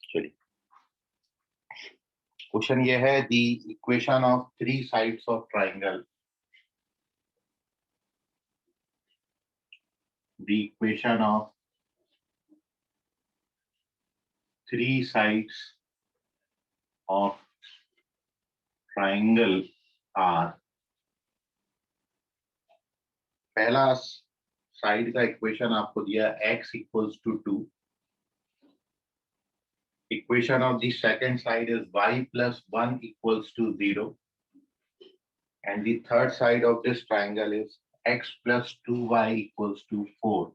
चलिए, क्वेश्चन ये है, the equation of three sides of triangle, the equation of three sides of triangle are. पहला side का equation आपको दिया x equals to 2. Equation of the second side is y plus 1 equals to 0. And the third side of this triangle is x plus 2y equals to 4.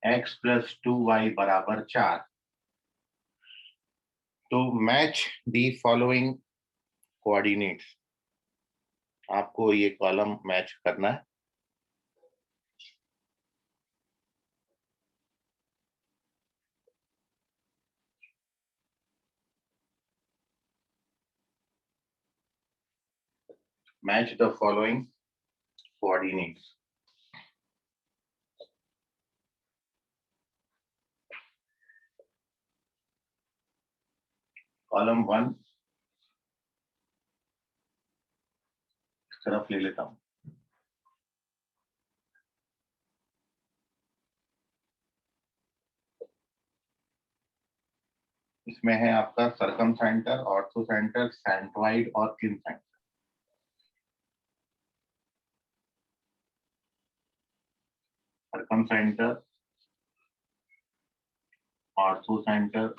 x plus 2y बराबर 4. To match the following coordinates, आपको ये column match करना है. Match the following coordinates. Column 1 इस तरफ ले लेता हूं. इसमें है आपका circumcentre, orthocentre, centroid और incentre. Circumcentre, orthocentre,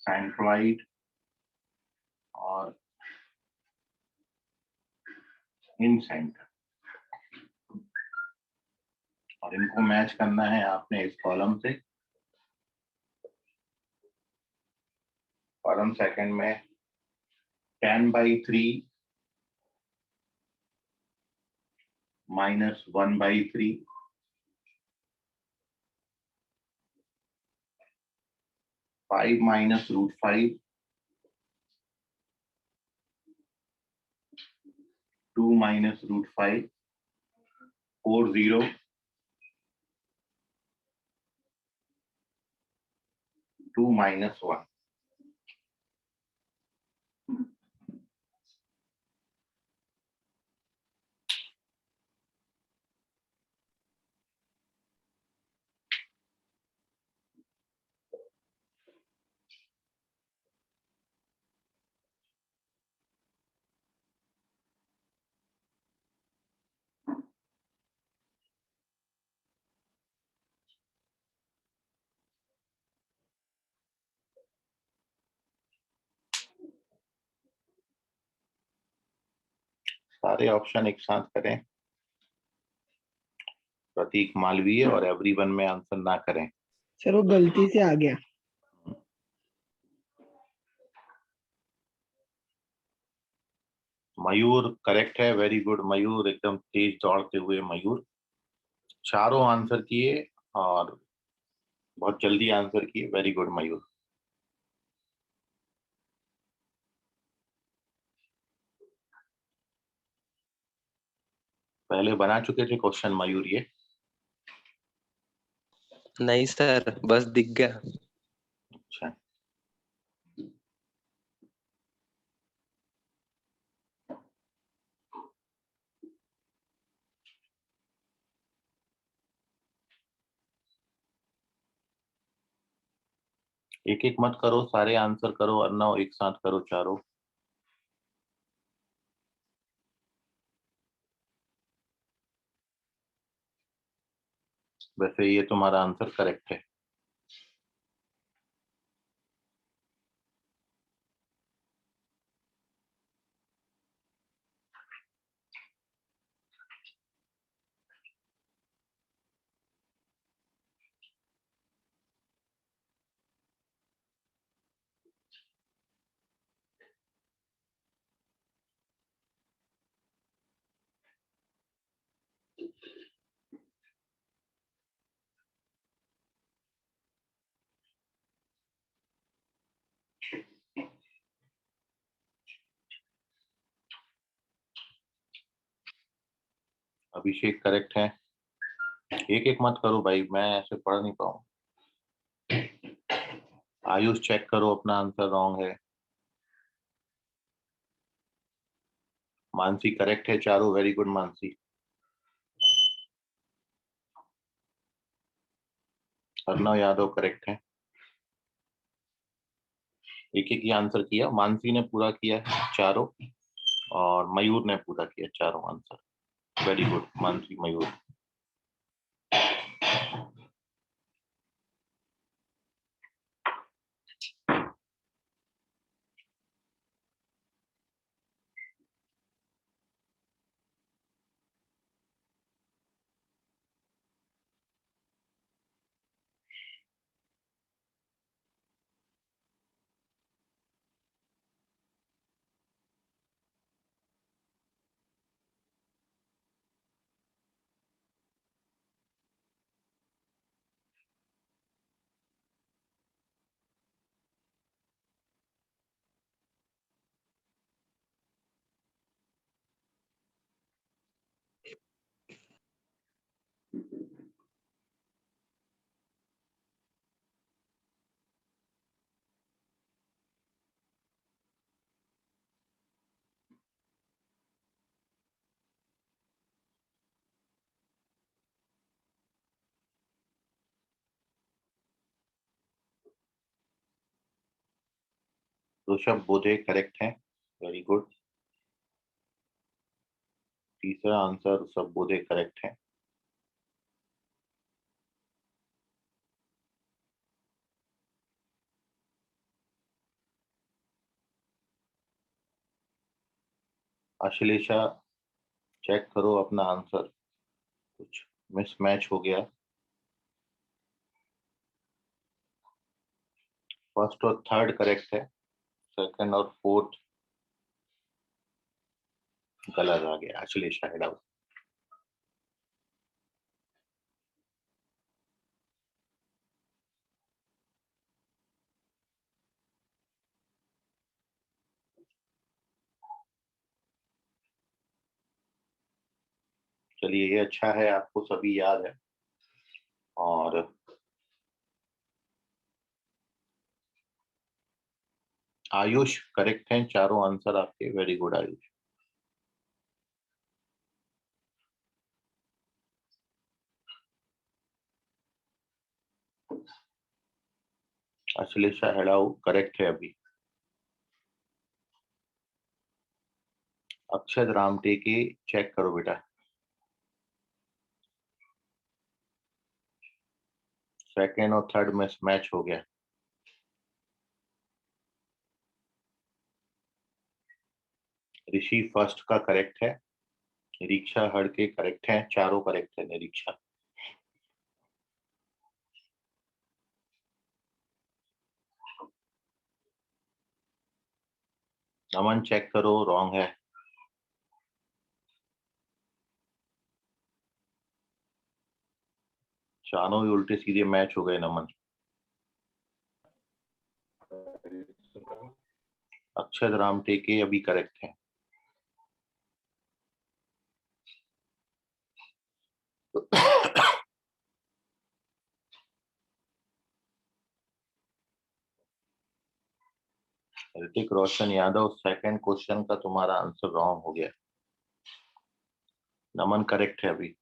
centroid और इन सेंटर, और इनको मैच करना है आपने इस कॉलम से. कॉलम सेकंड में 10/3 minus 1/3, 5 minus √5, 2 minus √5, 4 0, 2 minus 1. सारे ऑप्शन एक साथ करें. प्रतीक मालवीय और एवरीवन में आंसर ना करें. सर वो गलती से आ गया. मयूर करेक्ट है, वेरी गुड मयूर, एकदम तेज दौड़ते हुए मयूर. चारों आंसर किए और बहुत जल्दी आंसर किए, वेरी गुड मयूर. पहले बना चुके थे क्वेश्चन मयूर ये? नहीं सर, बस दिख गया. अच्छा, एक एक मत करो, सारे आंसर करो. अर्नव एक साथ करो चारों. वैसे ये तुम्हारा आंसर करेक्ट है. अभिषेक करेक्ट है. एक एक मत करो भाई, मैं ऐसे पढ़ नहीं पाऊँ. आयुष चेक करो अपना आंसर रॉन्ग है। मानसी करेक्ट है चारों, very good Mansi. Arnav Yadav correct है। एक एक ही आंसर किया, मानसी ने पूरा किया है चारों और मयूर ने पूरा किया चारों आंसर। वेरी गुड मानसी मयूर। ऋषभ बोधे करेक्ट है, वेरी गुड। तीसरा आंसर ऋषभ बोधे करेक्ट है। अश्लेषा चेक करो अपना आंसर, कुछ मिसमैच हो गया। फर्स्ट और थर्ड करेक्ट है, सेकंड और फोर्थ गलत आ गया। Ashlesha head out. चलिए ये अच्छा है, आपको सभी याद है। और आयुष करेक्ट है चारों आंसर आपके, very good Ayush. Ashlesha Hedau correct है अभी। अक्षत राम टेके चेक करो बेटा। सेकंड और थर्ड में मैच हो गया। ऋषि फर्स्ट का करेक्ट है, निरीक्षा हड़ के करेक्ट है, चारों करेक्ट है निरीक्षा। नमन चेक करो, रॉन्ग है। चारों ही उल्टे सीधे मैच हो गए नमन। अक्षत राम टेके अभी करेक्ट है। ऋतिक रोशन यादव सेकंड क्वेश्चन का तुम्हारा आंसर रॉन्ग हो गया। नमन करेक्ट है अभी।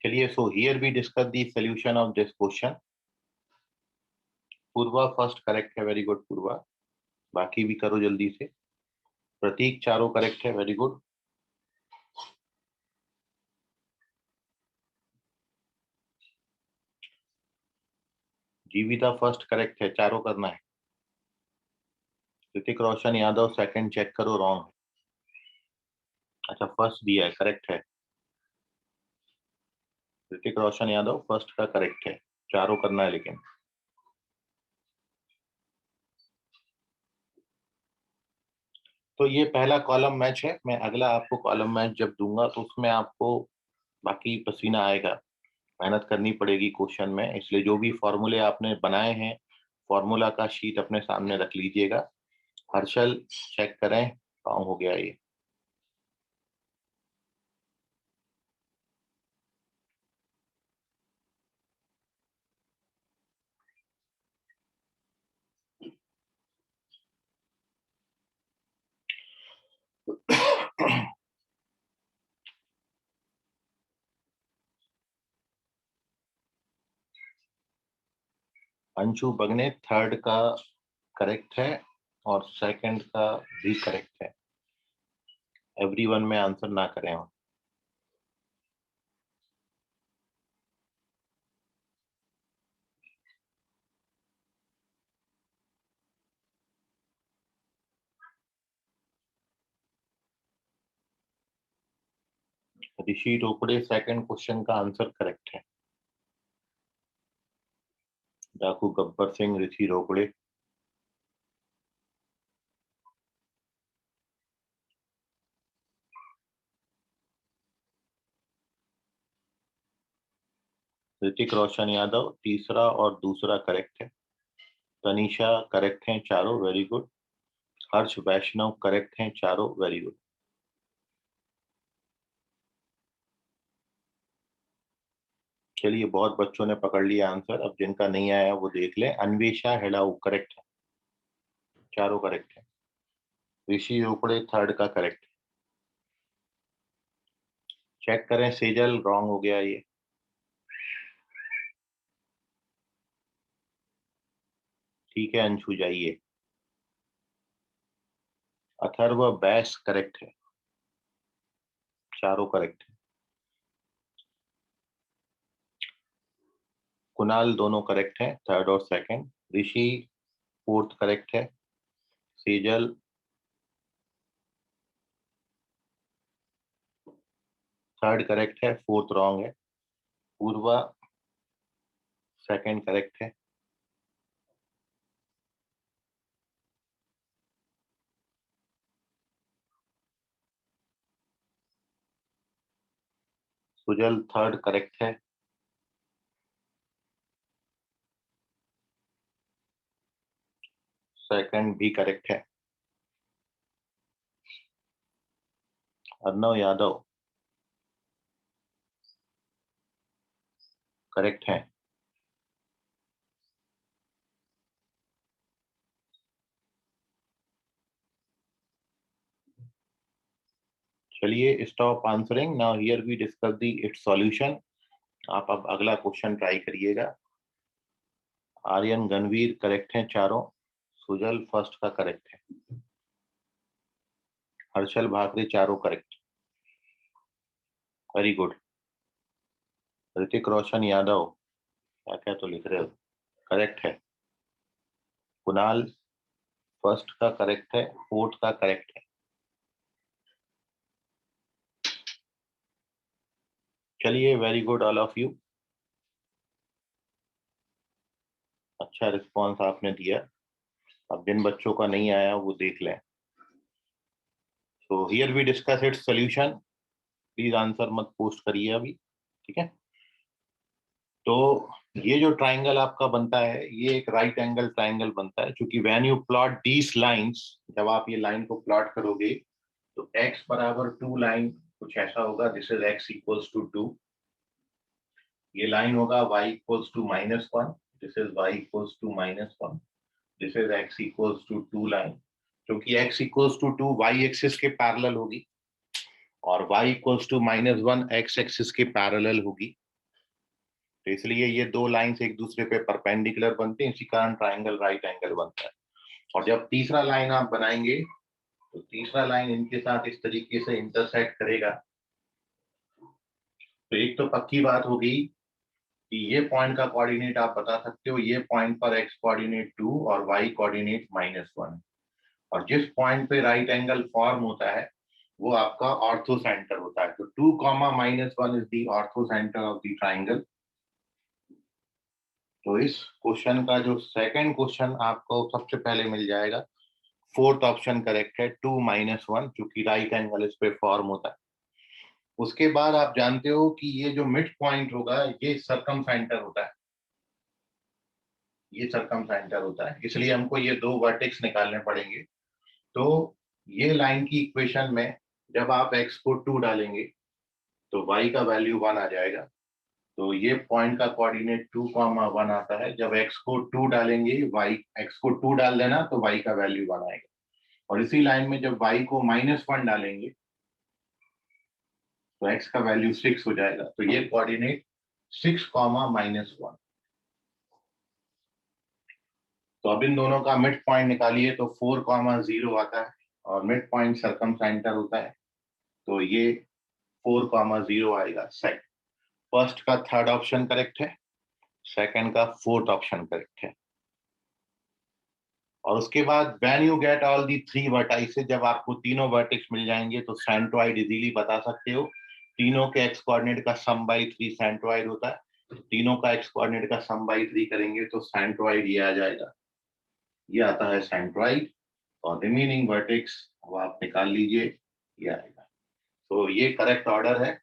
चलिए, so here we discuss the solution of this question. Purva first correct है, वेरी गुड पूर्वा। बाकी भी करो जल्दी से। प्रतीक चारों करेक्ट है, very good. Jeevita first correct है, चारों करना है। ऋतिक रोशन यादव सेकंड चेक करो, रॉन्ग है। अच्छा फर्स्ट दिया है, करेक्ट है। ऋतिक रोशन यादव फर्स्ट का करेक्ट है, चारों करना है लेकिन। तो ये पहला कॉलम मैच है। मैं अगला आपको कॉलम मैच जब दूंगा तो उसमें आपको बाकी पसीना आएगा, मेहनत करनी पड़ेगी क्वेश्चन में। इसलिए जो भी फॉर्मूले आपने बनाए हैं फॉर्मूला का शीट अपने सामने रख लीजिएगा। हर्षल चेक करें, रॉन्ग हो गया ये। अंशु बगने थर्ड का करेक्ट है और सेकंड का भी करेक्ट है। एवरीवन में आंसर ना करें। ऋषि रोकड़े सेकंड क्वेश्चन का आंसर करेक्ट है। डाकू गब्बर सिंह, ऋषि रोकड़े। ऋतिक रोशन यादव तीसरा और दूसरा करेक्ट है। तनीषा करेक्ट हैं चारों, वेरी गुड। हर्ष वैष्णव करेक्ट हैं चारों, वेरी गुड। चलिए, बहुत बच्चों ने पकड़ लिया आंसर। अब जिनका नहीं आया वो देख लें। अन्वेषा हेड़ाऊ करेक्ट है, चारों करेक्ट है। ऋषि रोकड़े थर्ड का करेक्ट है। चेक करें सेजल, रॉन्ग हो गया ये। ठीक है अंशु, जाइए। अथर्व बैस करेक्ट है, चारों करेक्ट है। कुणाल दोनों करेक्ट है, थर्ड और सेकंड। ऋषि फोर्थ करेक्ट है। सेजल थर्ड करेक्ट है, फोर्थ रॉन्ग है। पूर्वा सेकंड करेक्ट है। सुजल थर्ड करेक्ट है। सेकंड भी करेक्ट है। अर्णव यादव करेक्ट है। चलिए, stop answering now, here we discuss the its solution. आप अब अगला क्वेश्चन ट्राई करिएगा। आर्यन गणवीर करेक्ट हैं चारों। सुजल फर्स्ट का करेक्ट है। हर्षल भाकरे चारों correct, very good. Hrithik Roshan Yadav, क्या क्या तो लिख रहे हो, करेक्ट है। कुणाल फर्स्ट का करेक्ट है, फोर्थ का करेक्ट है। चलिए, very good all of you. अच्छा रिस्पॉन्स आपने दिया। अब जिन बच्चों का नहीं आया वो देख लें। So here we discuss its solution. Please answer मत पोस्ट करिए अभी, ठीक है। तो ये जो ट्राइंगल आपका बनता है, ये एक राइट एंगल ट्राइंगल बनता है, क्योंकि when you plot these lines, जब आप ये लाइन को प्लॉट करोगे तो x बराबर 2 लाइन कुछ ऐसा होगा, this is x equals to 2। ये लाइन होगा y equals to -1, this is y equals to -1। This is x equals to 2 line, क्योंकि x equals to 2 y axis के पैरेलल होगी और y equals to -1 x axis के parallel होगी। तो इसलिए ये दो लाइंस एक दूसरे पे परपेंडिकुलर बनते हैं, इसी कारण ट्राइंगल राइट एंगल बनता है। और जब तीसरा लाइन आप बनाएंगे तो तीसरा लाइन इनके साथ इस तरीके से इंटरसेक्ट करेगा। तो एक तो पक्की बात होगी कि ये पॉइंट का कोऑर्डिनेट आप बता सकते हो, ये पॉइंट पर x कोऑर्डिनेट 2 और y कोऑर्डिनेट -1। और जिस पॉइंट पे राइट एंगल फॉर्म होता है वो आपका ऑर्थो सेंटर होता है। तो 2, -1 is the ortho centre of the triangle. तो इस क्वेश्चन का जो सेकंड क्वेश्चन आपको सबसे पहले मिल जाएगा, फोर्थ ऑप्शन करेक्ट है, 2 -1, क्योंकि राइट एंगल इस पे फॉर्म होता है। उसके बाद आप जानते हो कि ये जो मिड पॉइंट होगा ये सर्कम सेंटर होता है। ये सर्कमसेंटर होता है, इसलिए हमको ये दो वर्टेक्स निकालने पड़ेंगे। तो ये लाइन की इक्वेशन में जब आप x को 2 डालेंगे तो y का वैल्यू 1 आ जाएगा। तो ये पॉइंट का कोऑर्डिनेट 2,1 आता है। जब x को 2 डालेंगे, y x को 2 डाल देना तो y का वैल्यू 1 आएगा। और इसी लाइन में जब y को -1 डालेंगे तो x का वैल्यू 6 हो जाएगा। तो ये कोऑर्डिनेट 6, -1। तो अब इन दोनों का मिड पॉइंट निकालिए तो 4,0 आता है और मिड पॉइंट सर्कमसेंटर होता है। तो ये 4,0 आएगा। सेकंड फर्स्ट का थर्ड ऑप्शन करेक्ट है, सेकंड का फोर्थ ऑप्शन करेक्ट है। और उसके बाद when you get all the 3 vertices, जब आपको तीनों वर्टेक्स मिल जाएंगे तो सेंट्रोइड इजीली बता सकते हो। तीनों के एक्स कोऑर्डिनेट का सम बाई 3 सेंट्रोइड होता है। तीनों का एक्स कोऑर्डिनेट का सम बाई 3 करेंगे तो सेंट्रोइड ये आ जाएगा, ये आता है सेंट्रोइड। और रिमेनिंग वर्टेक्स अब आप निकाल लीजिए, ये आएगा। तो ये करेक्ट ऑर्डर है,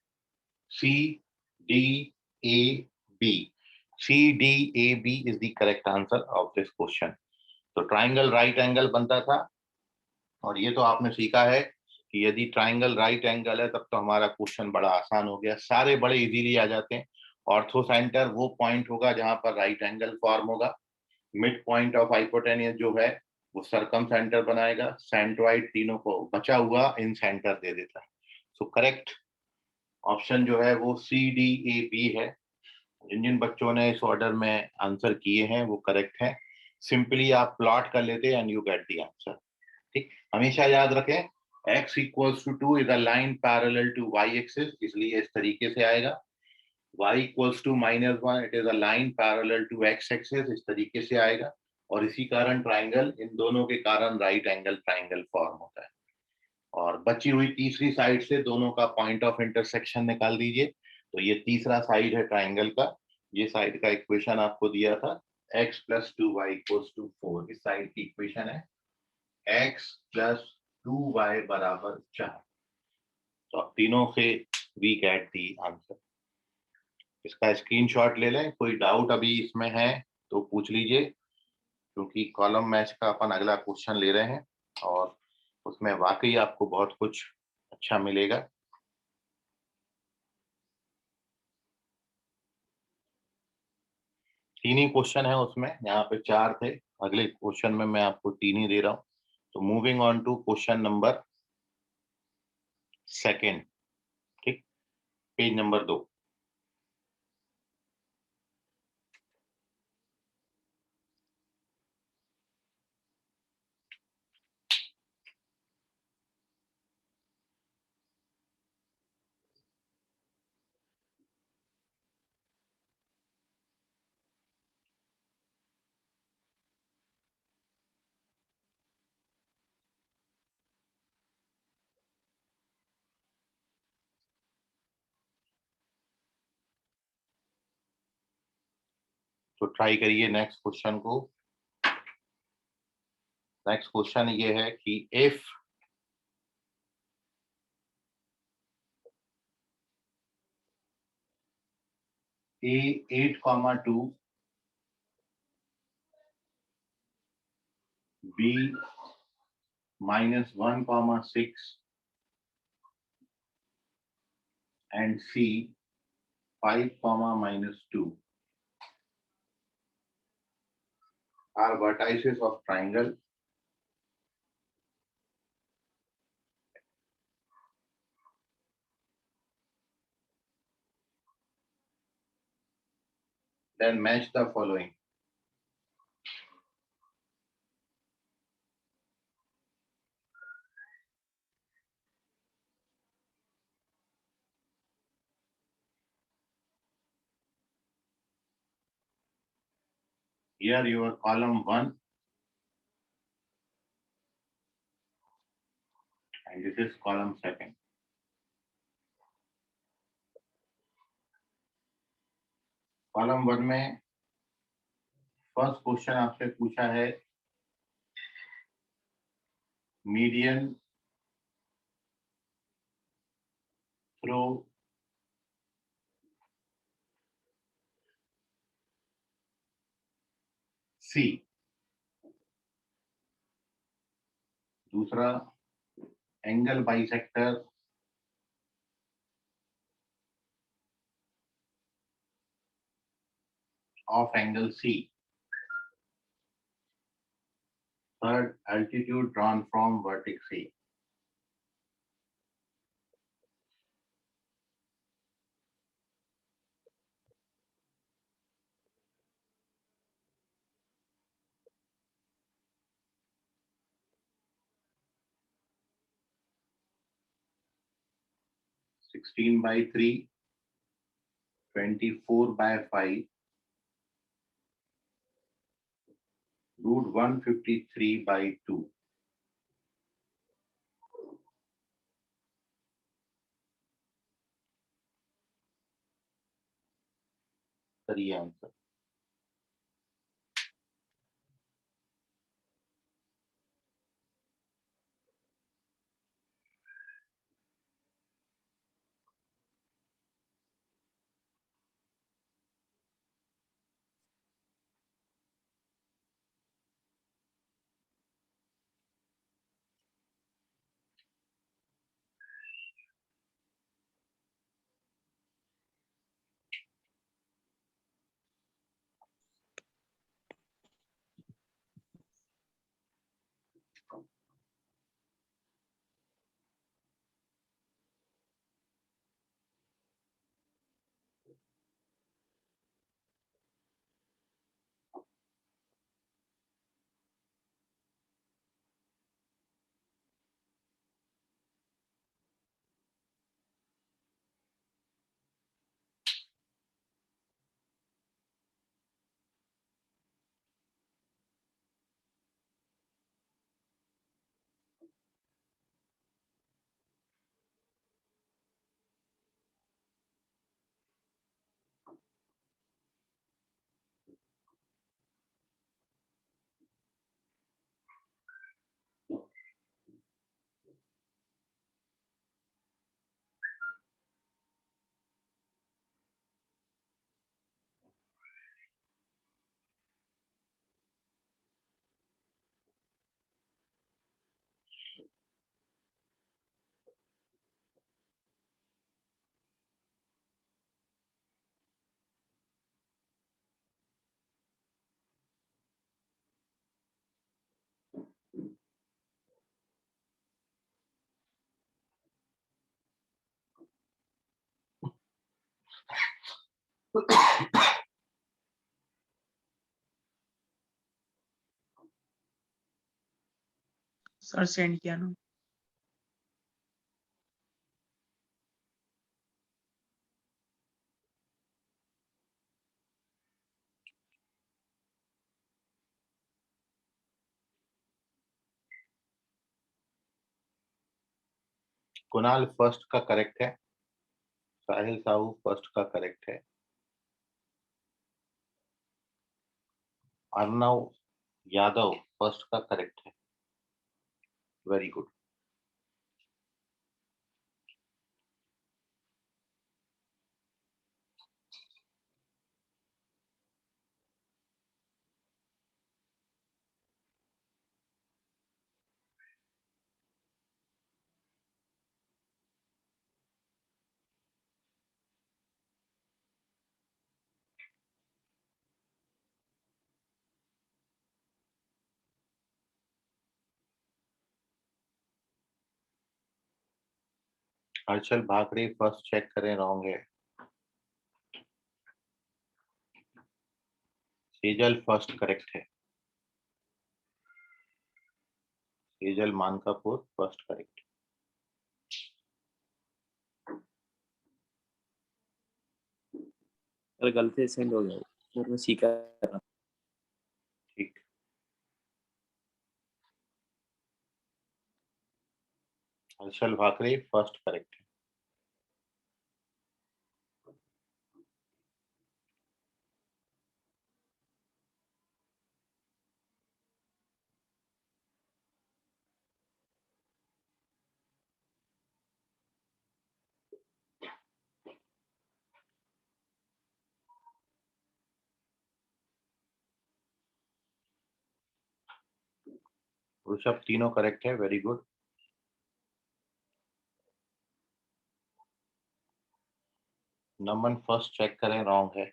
C D A B. C D A B is the correct answer of this question. तो ट्राइंगल राइट एंगल बनता था, और ये तो आपने सीखा है कि यदि ट्राइंगल राइट एंगल है तब तो हमारा क्वेश्चन बड़ा आसान हो गया, सारे बड़े इजीली आ जाते हैं। ऑर्थो सेंटर वो पॉइंट होगा जहां पर राइट एंगल फॉर्म होगा। मिड पॉइंट ऑफ हाइपोटेन्यूस जो है वो सर्कम सेंटर बनाएगा। सेंट्रोइड तीनों को बचा हुआ इन सेंटर दे देता है। सो करेक्ट ऑप्शन जो है वो सी डी ए बी है। जिन जिन बच्चों ने इस ऑर्डर में आंसर किए हैं वो करेक्ट है। सिंपली आप प्लॉट कर लेते हैं and you get the answer. ठीक, हमेशा याद रखें x equals to 2 is a line parallel to y axis, इसलिए इस तरीके से आएगा। y equals to -1 it is a line parallel to x axis, इस तरीके से आएगा। और इसी कारण ट्राइंगल, इन दोनों के कारण राइट एंगल ट्राइंगल फॉर्म होता है। और बची हुई तीसरी साइड से दोनों का पॉइंट ऑफ इंटरसेक्शन निकाल दीजिए। तो ये तीसरा साइड है ट्राइंगल का। ये साइड का इक्वेशन आपको दिया था x + 2y = 4। इस साइड की इक्वेशन है x + 2y = 4। तो अब तीनों से वी गेट दी आंसर। इसका स्क्रीनशॉट ले लें, कोई डाउट अभी इसमें है तो पूछ लीजिए, क्योंकि कॉलम मैच का अपन अगला क्वेश्चन ले रहे हैं और उसमें वाकई आपको बहुत कुछ अच्छा मिलेगा। तीन ही क्वेश्चन है उसमें, यहाँ पे 4 थे, अगले क्वेश्चन में मैं आपको 3 ही दे रहा हूँ। तो moving on to question number second. ठीक, पेज नंबर 2। तो ट्राई करिए नेक्स्ट क्वेश्चन को। नेक्स्ट क्वेश्चन ये है कि if a 8,2, b -1,6 and c 5, -2 are vertices of triangle, then match the following. Here your column 1 and this is column 2. Column 1 में first question आपसे पूछा है मीडियन थ्रू C. दूसरा angle bisector of angle C. Third, altitude drawn from vertex C. Sixteen by 3, 24 by 5, root 153 by 2. Sir ये answer. Sir send किया ना. Kunal first का correct है. साहिल साहू फर्स्ट का करेक्ट है. अर्णव यादव फर्स्ट का करेक्ट है. Very good. Harshal Bhakare first check करें, रॉन्ग है. सेजल फर्स्ट करेक्ट है. Sejal Mankapur first correct. Sir गलती से सेंड हो गया सर, मैं सीखा रहा. ठीक. हर्षल भाकरे फर्स्ट करेक्ट है. ऋषभ तीनों करेक्ट है, वेरी गुड। नमन फर्स्ट चेक करें, रॉन्ग है।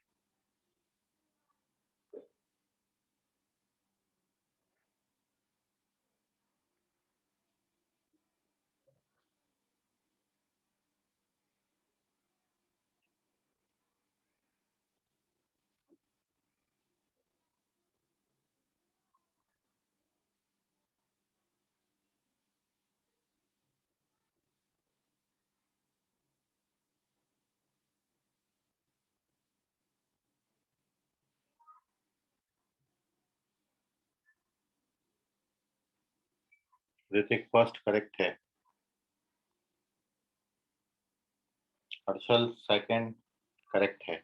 ऋतिक फर्स्ट करेक्ट है। हर्षल सेकंड करेक्ट है।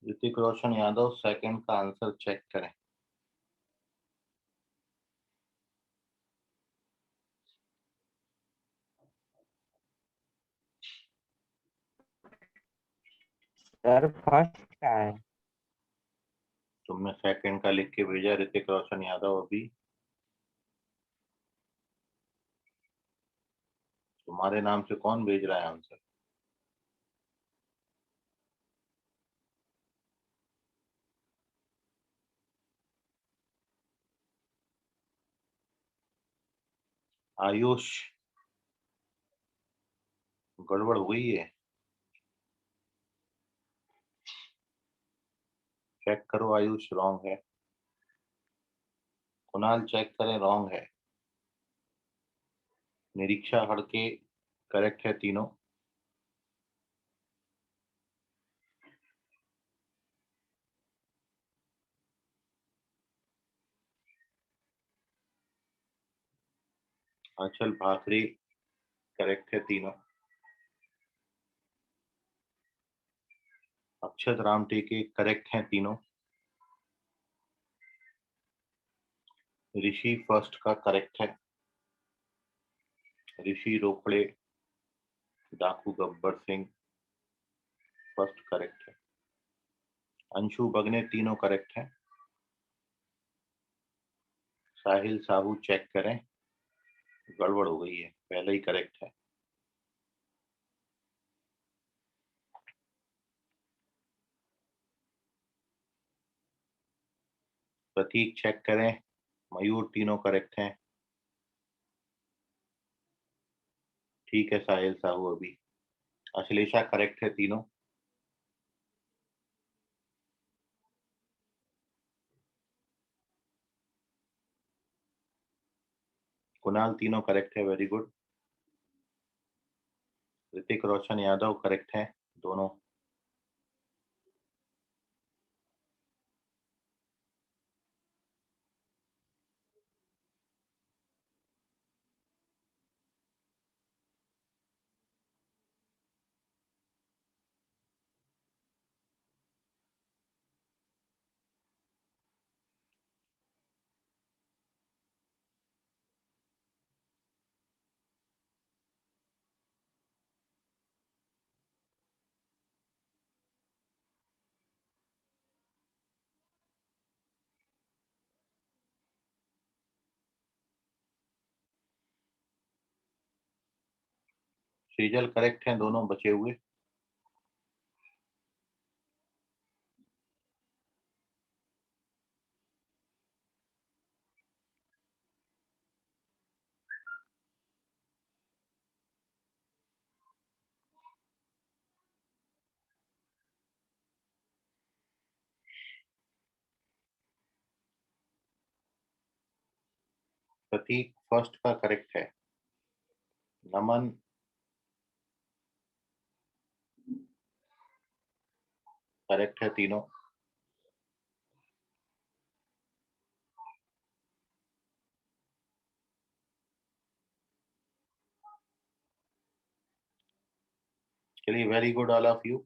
ऋतिक रोशन यादव सेकंड का आंसर चेक करें। सर फर्स्ट क्या है? तुमने सेकंड का लिख के भेजा ऋतिक रोशन यादव। अभी तुम्हारे नाम से कौन भेज रहा है आंसर? आयुष, गड़बड़ हुई है, चेक करो। आयुष रॉन्ग है। कुणाल चेक करें, रॉन्ग है। निरीक्षा हड़के करेक्ट है तीनों। अंचल भाकरे करेक्ट है तीनों। अक्षत राम टेके करेक्ट हैं तीनों। ऋषि फर्स्ट का करेक्ट है। ऋषि रोकड़े, डाकू गब्बर सिंह फर्स्ट करेक्ट है। अंशु बगने तीनों करेक्ट है। साहिल साहू चेक करें, गड़बड़ हो गई है, पहले ही करेक्ट है। प्रतीक चेक करें, मयूर तीनों करेक्ट हैं। ठीक है साहिल साहू। अभी अश्लेषा करेक्ट है तीनों। कुणाल तीनों करेक्ट है, very good. Hrithik Roshan Yadav correct है दोनों। सीजल करेक्ट हैं दोनों बचे हुए। प्रतीक फर्स्ट का करेक्ट है, नमन करेक्ट है तीनों, चलिए very good all of you.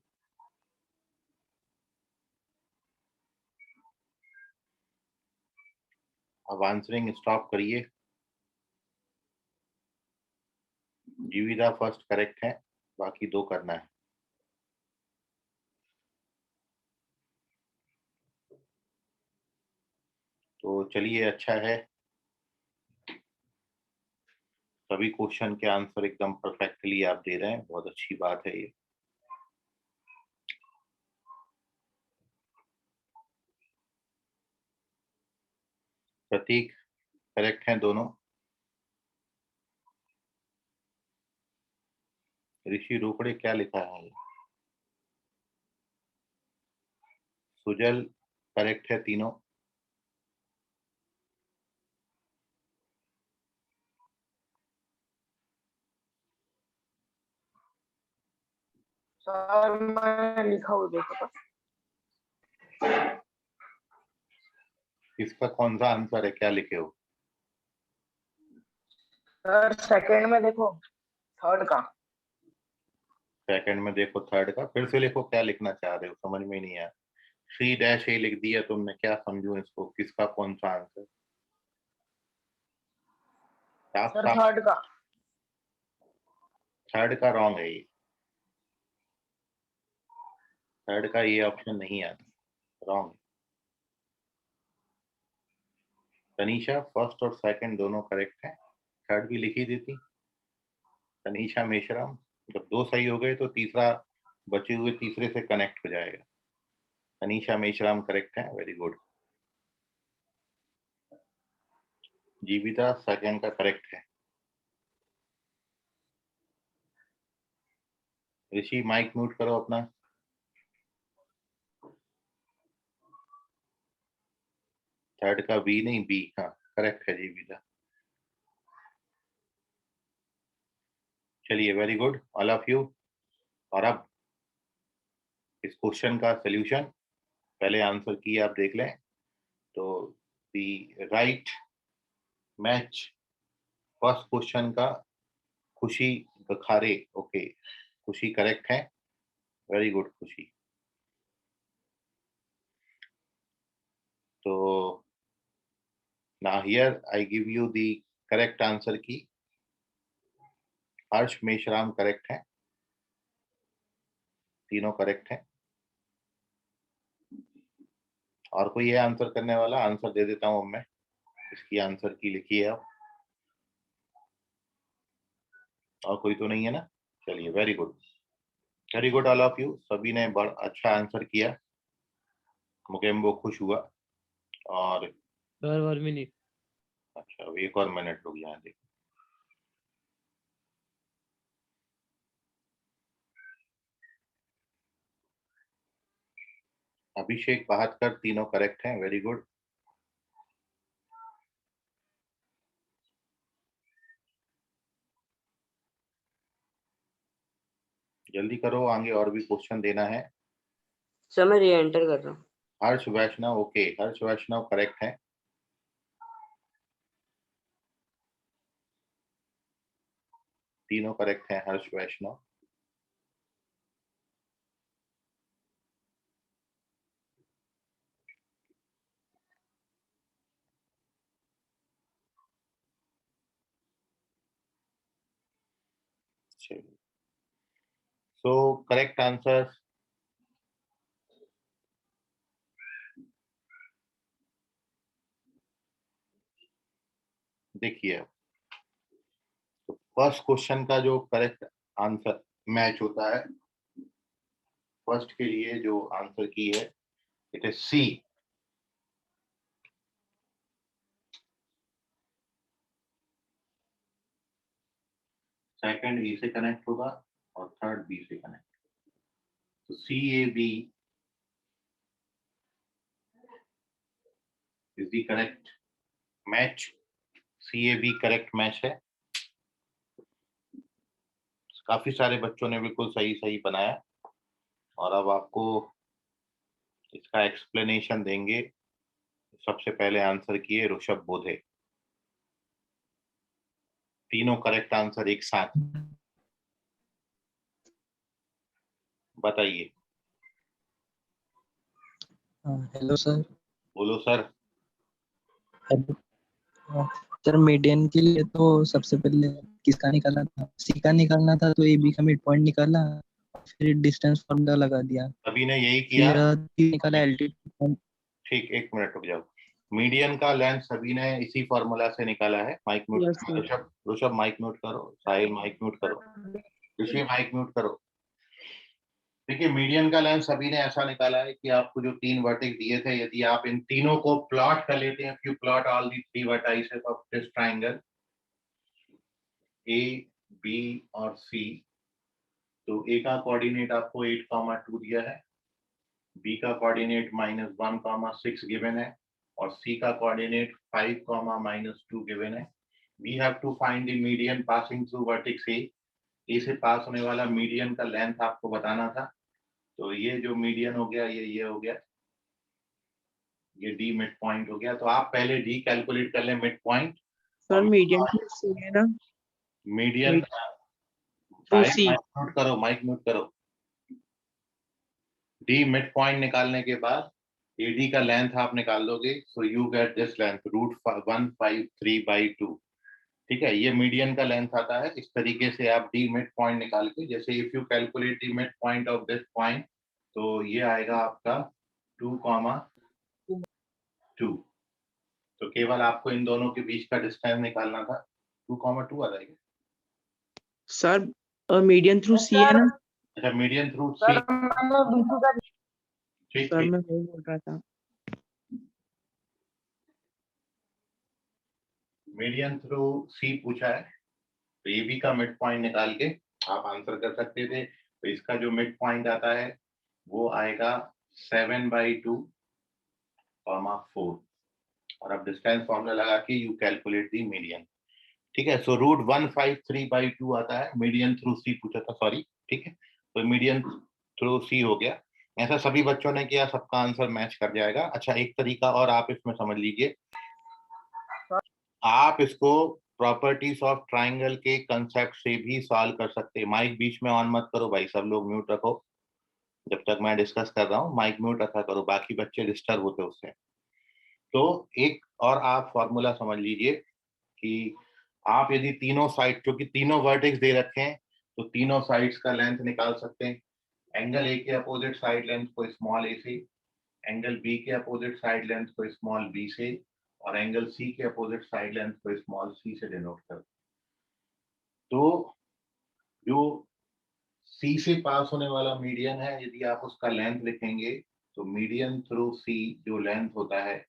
अब आंसरिंग स्टॉप करिए। जीविदा फर्स्ट करेक्ट है, बाकी दो करना है। तो चलिए अच्छा है, सभी क्वेश्चन के आंसर एकदम परफेक्टली आप दे रहे हैं, बहुत अच्छी बात है ये। प्रतीक करेक्ट हैं दोनों। ऋषि रोकड़े क्या लिखा है ये? सुजल करेक्ट है तीनों। सर मैंने लिखा हुआ देखा था। इसका कौन सा आंसर है, क्या लिखे हो? सर सेकंड में देखो, थर्ड का। सेकंड में देखो थर्ड का, फिर से लिखो, क्या लिखना चाह रहे हो, समझ में नहीं आया। 3 - ए लिख दिया तुमने, क्या समझू इसको, किसका कौन सा आंसर? साफ सर साफ थर्ड का। थर्ड का रॉन्ग है ये, थर्ड का ये ऑप्शन नहीं आता, रॉन्ग। तनीषा फर्स्ट और सेकंड दोनों करेक्ट है, थर्ड भी लिखी देती तनीषा मेश्राम। जब दो सही हो गए तो तीसरा बचे हुए तीसरे से कनेक्ट हो जाएगा। तनीषा मेश्राम करेक्ट है, वेरी गुड। जीविता सेकंड का करेक्ट है। ऋषि माइक म्यूट करो अपना। थर्ड का बी नहीं, बी, हाँ करेक्ट है जीविता। चलिए very good all of you. और अब इस क्वेश्चन का सॉल्यूशन, पहले आंसर की आप देख लें। तो the right match first question का खुशी गखारे, ओके, खुशी करेक्ट है, वेरी गुड खुशी। तो now here I give you the correct answer की। हर्ष मेश्राम करेक्ट है, तीनों करेक्ट है। और कोई है आंसर करने वाला? आंसर दे देता हूं अब मैं, इसकी आंसर की लिखी है आप। और कोई तो नहीं है ना? चलिए very good all of you, सभी ने बड़ा अच्छा आंसर किया, मुकेम्बो खुश हुआ। और सर 1 मिनट। अच्छा, अब एक और मिनट रुक जाए, देखो अभिषेक बहात्तर तीनों करेक्ट हैं, वेरी गुड। जल्दी करो, आगे और भी क्वेश्चन देना है। सर मैं री एंटर कर रहा हूँ। हर्ष वैष्णव, ओके, हर्ष वैष्णव करेक्ट है, तीनों करेक्ट हैं हर्ष वैष्णव। सो करेक्ट आंसर देखिए, तो फर्स्ट क्वेश्चन का जो करेक्ट आंसर मैच होता है, फर्स्ट के लिए जो आंसर की है it is C. Second A से कनेक्ट होगा और थर्ड बी से कनेक्ट, तो C A B is the correct match. CAB correct match है। काफी सारे बच्चों ने बिल्कुल सही सही बनाया और अब आपको इसका एक्सप्लेनेशन देंगे। सबसे पहले आंसर किए ऋषभ बोधे, तीनों करेक्ट आंसर एक साथ। बताइए। Hello sir. बोलो सर। सर मीडियन के लिए तो सबसे पहले किसका निकालना था? सी का निकालना था, तो ए बी का मिड पॉइंट निकाला, फिर डिस्टेंस फॉर्मूला लगा दिया, सभी ने यही किया। फिर निकाला एल्टीट्यूड। ठीक, एक मिनट रुक जाओ। मीडियन का लेंथ सभी ने इसी फॉर्मूला से निकाला है। माइक म्यूट Yes, करो। sir. ऋषभ माइक म्यूट करो। साहिल माइक म्यूट करो। ऋषि माइक म्यूट करो। देखिए, मीडियन का लेंथ सभी ने ऐसा निकाला है कि आपको जो 3 वर्टेक्स दिए थे, यदि आप इन तीनों को प्लॉट कर लेते हैं, if you plot all the 3 vertices of this triangle A, B और C, तो A का कोऑर्डिनेट आपको 8,2 दिया है, B का कोऑर्डिनेट -1,6 गिवन है और C का कोऑर्डिनेट 5,-2 गिवन है। We have to find the median passing through vertex A. A से पास होने वाला मीडियन का लेंथ आपको बताना था। तो ये जो मीडियन हो गया, ये हो गया, ये डी मिड पॉइंट हो गया। तो आप पहले डी कैलकुलेट कर लें mid point. Sir median through C है ना? Median through C. Mic note करो, माइक नोट करो। डी मिड पॉइंट निकालने के बाद एडी का लेंथ आप निकाल दोगे, so you get this length √153/2। ठीक है, ये मीडियन का लेंथ आता है। इस तरीके से आप डी मिड पॉइंट निकाल के, जैसे if you calculate D mid point of this point, तो ये आएगा आपका 2,2। तो केवल आपको इन दोनों के बीच का डिस्टेंस निकालना था। 2,2 आ जाएगा। सर मीडियन थ्रू सी है ना? अच्छा, मीडियन थ्रू सी। सर मैंने बीसी का ठीक सर ठीक। मैं वही बोल रहा था। मीडियन थ्रू सी पूछा है, तो ये बी का मिड पॉइंट निकाल के आप आंसर कर सकते थे। तो इसका जो मिड पॉइंट आता है वो आएगा 7/2,4। और अब डिस्टेंस फॉर्मूला लगा के यू कैलकुलेट दी मीडियन। ठीक है, सो √153/2 आता है। मीडियन थ्रू सी पूछा था, सॉरी। ठीक है, तो मीडियन थ्रू सी हो गया। ऐसा सभी बच्चों ने किया, सबका आंसर मैच कर जाएगा। अच्छा, एक तरीका और आप इसमें समझ लीजिए। आप इसको प्रॉपर्टीज ऑफ ट्राइंगल के कंसेप्ट से भी सॉल्व कर सकते हैं। माइक बीच में ऑन मत करो भाई, सब लोग म्यूट रखो जब तक मैं डिस्कस कर रहा हूँ। माइक म्यूट रखा करो, बाकी बच्चे डिस्टर्ब होते उससे। तो एक और आप फॉर्मूला समझ लीजिए कि आप यदि तीनों साइड, क्योंकि तीनों वर्टेक्स दे रखे हैं, तो तीनों साइड्स का लेंथ निकाल सकते हैं। एंगल ए के अपोजिट साइड लेंथ को स्मॉल ए से, एंगल बी के अपोजिट साइड लेंथ को स्मॉल बी से, और एंगल सी के अपोजिट साइड लेंथ को स्मॉल सी से डिनोट कर। तो जो सी से पास होने वाला मीडियन है, यदि आप उसका लेंथ लिखेंगे, तो मीडियन थ्रू सी जो लेंथ होता है,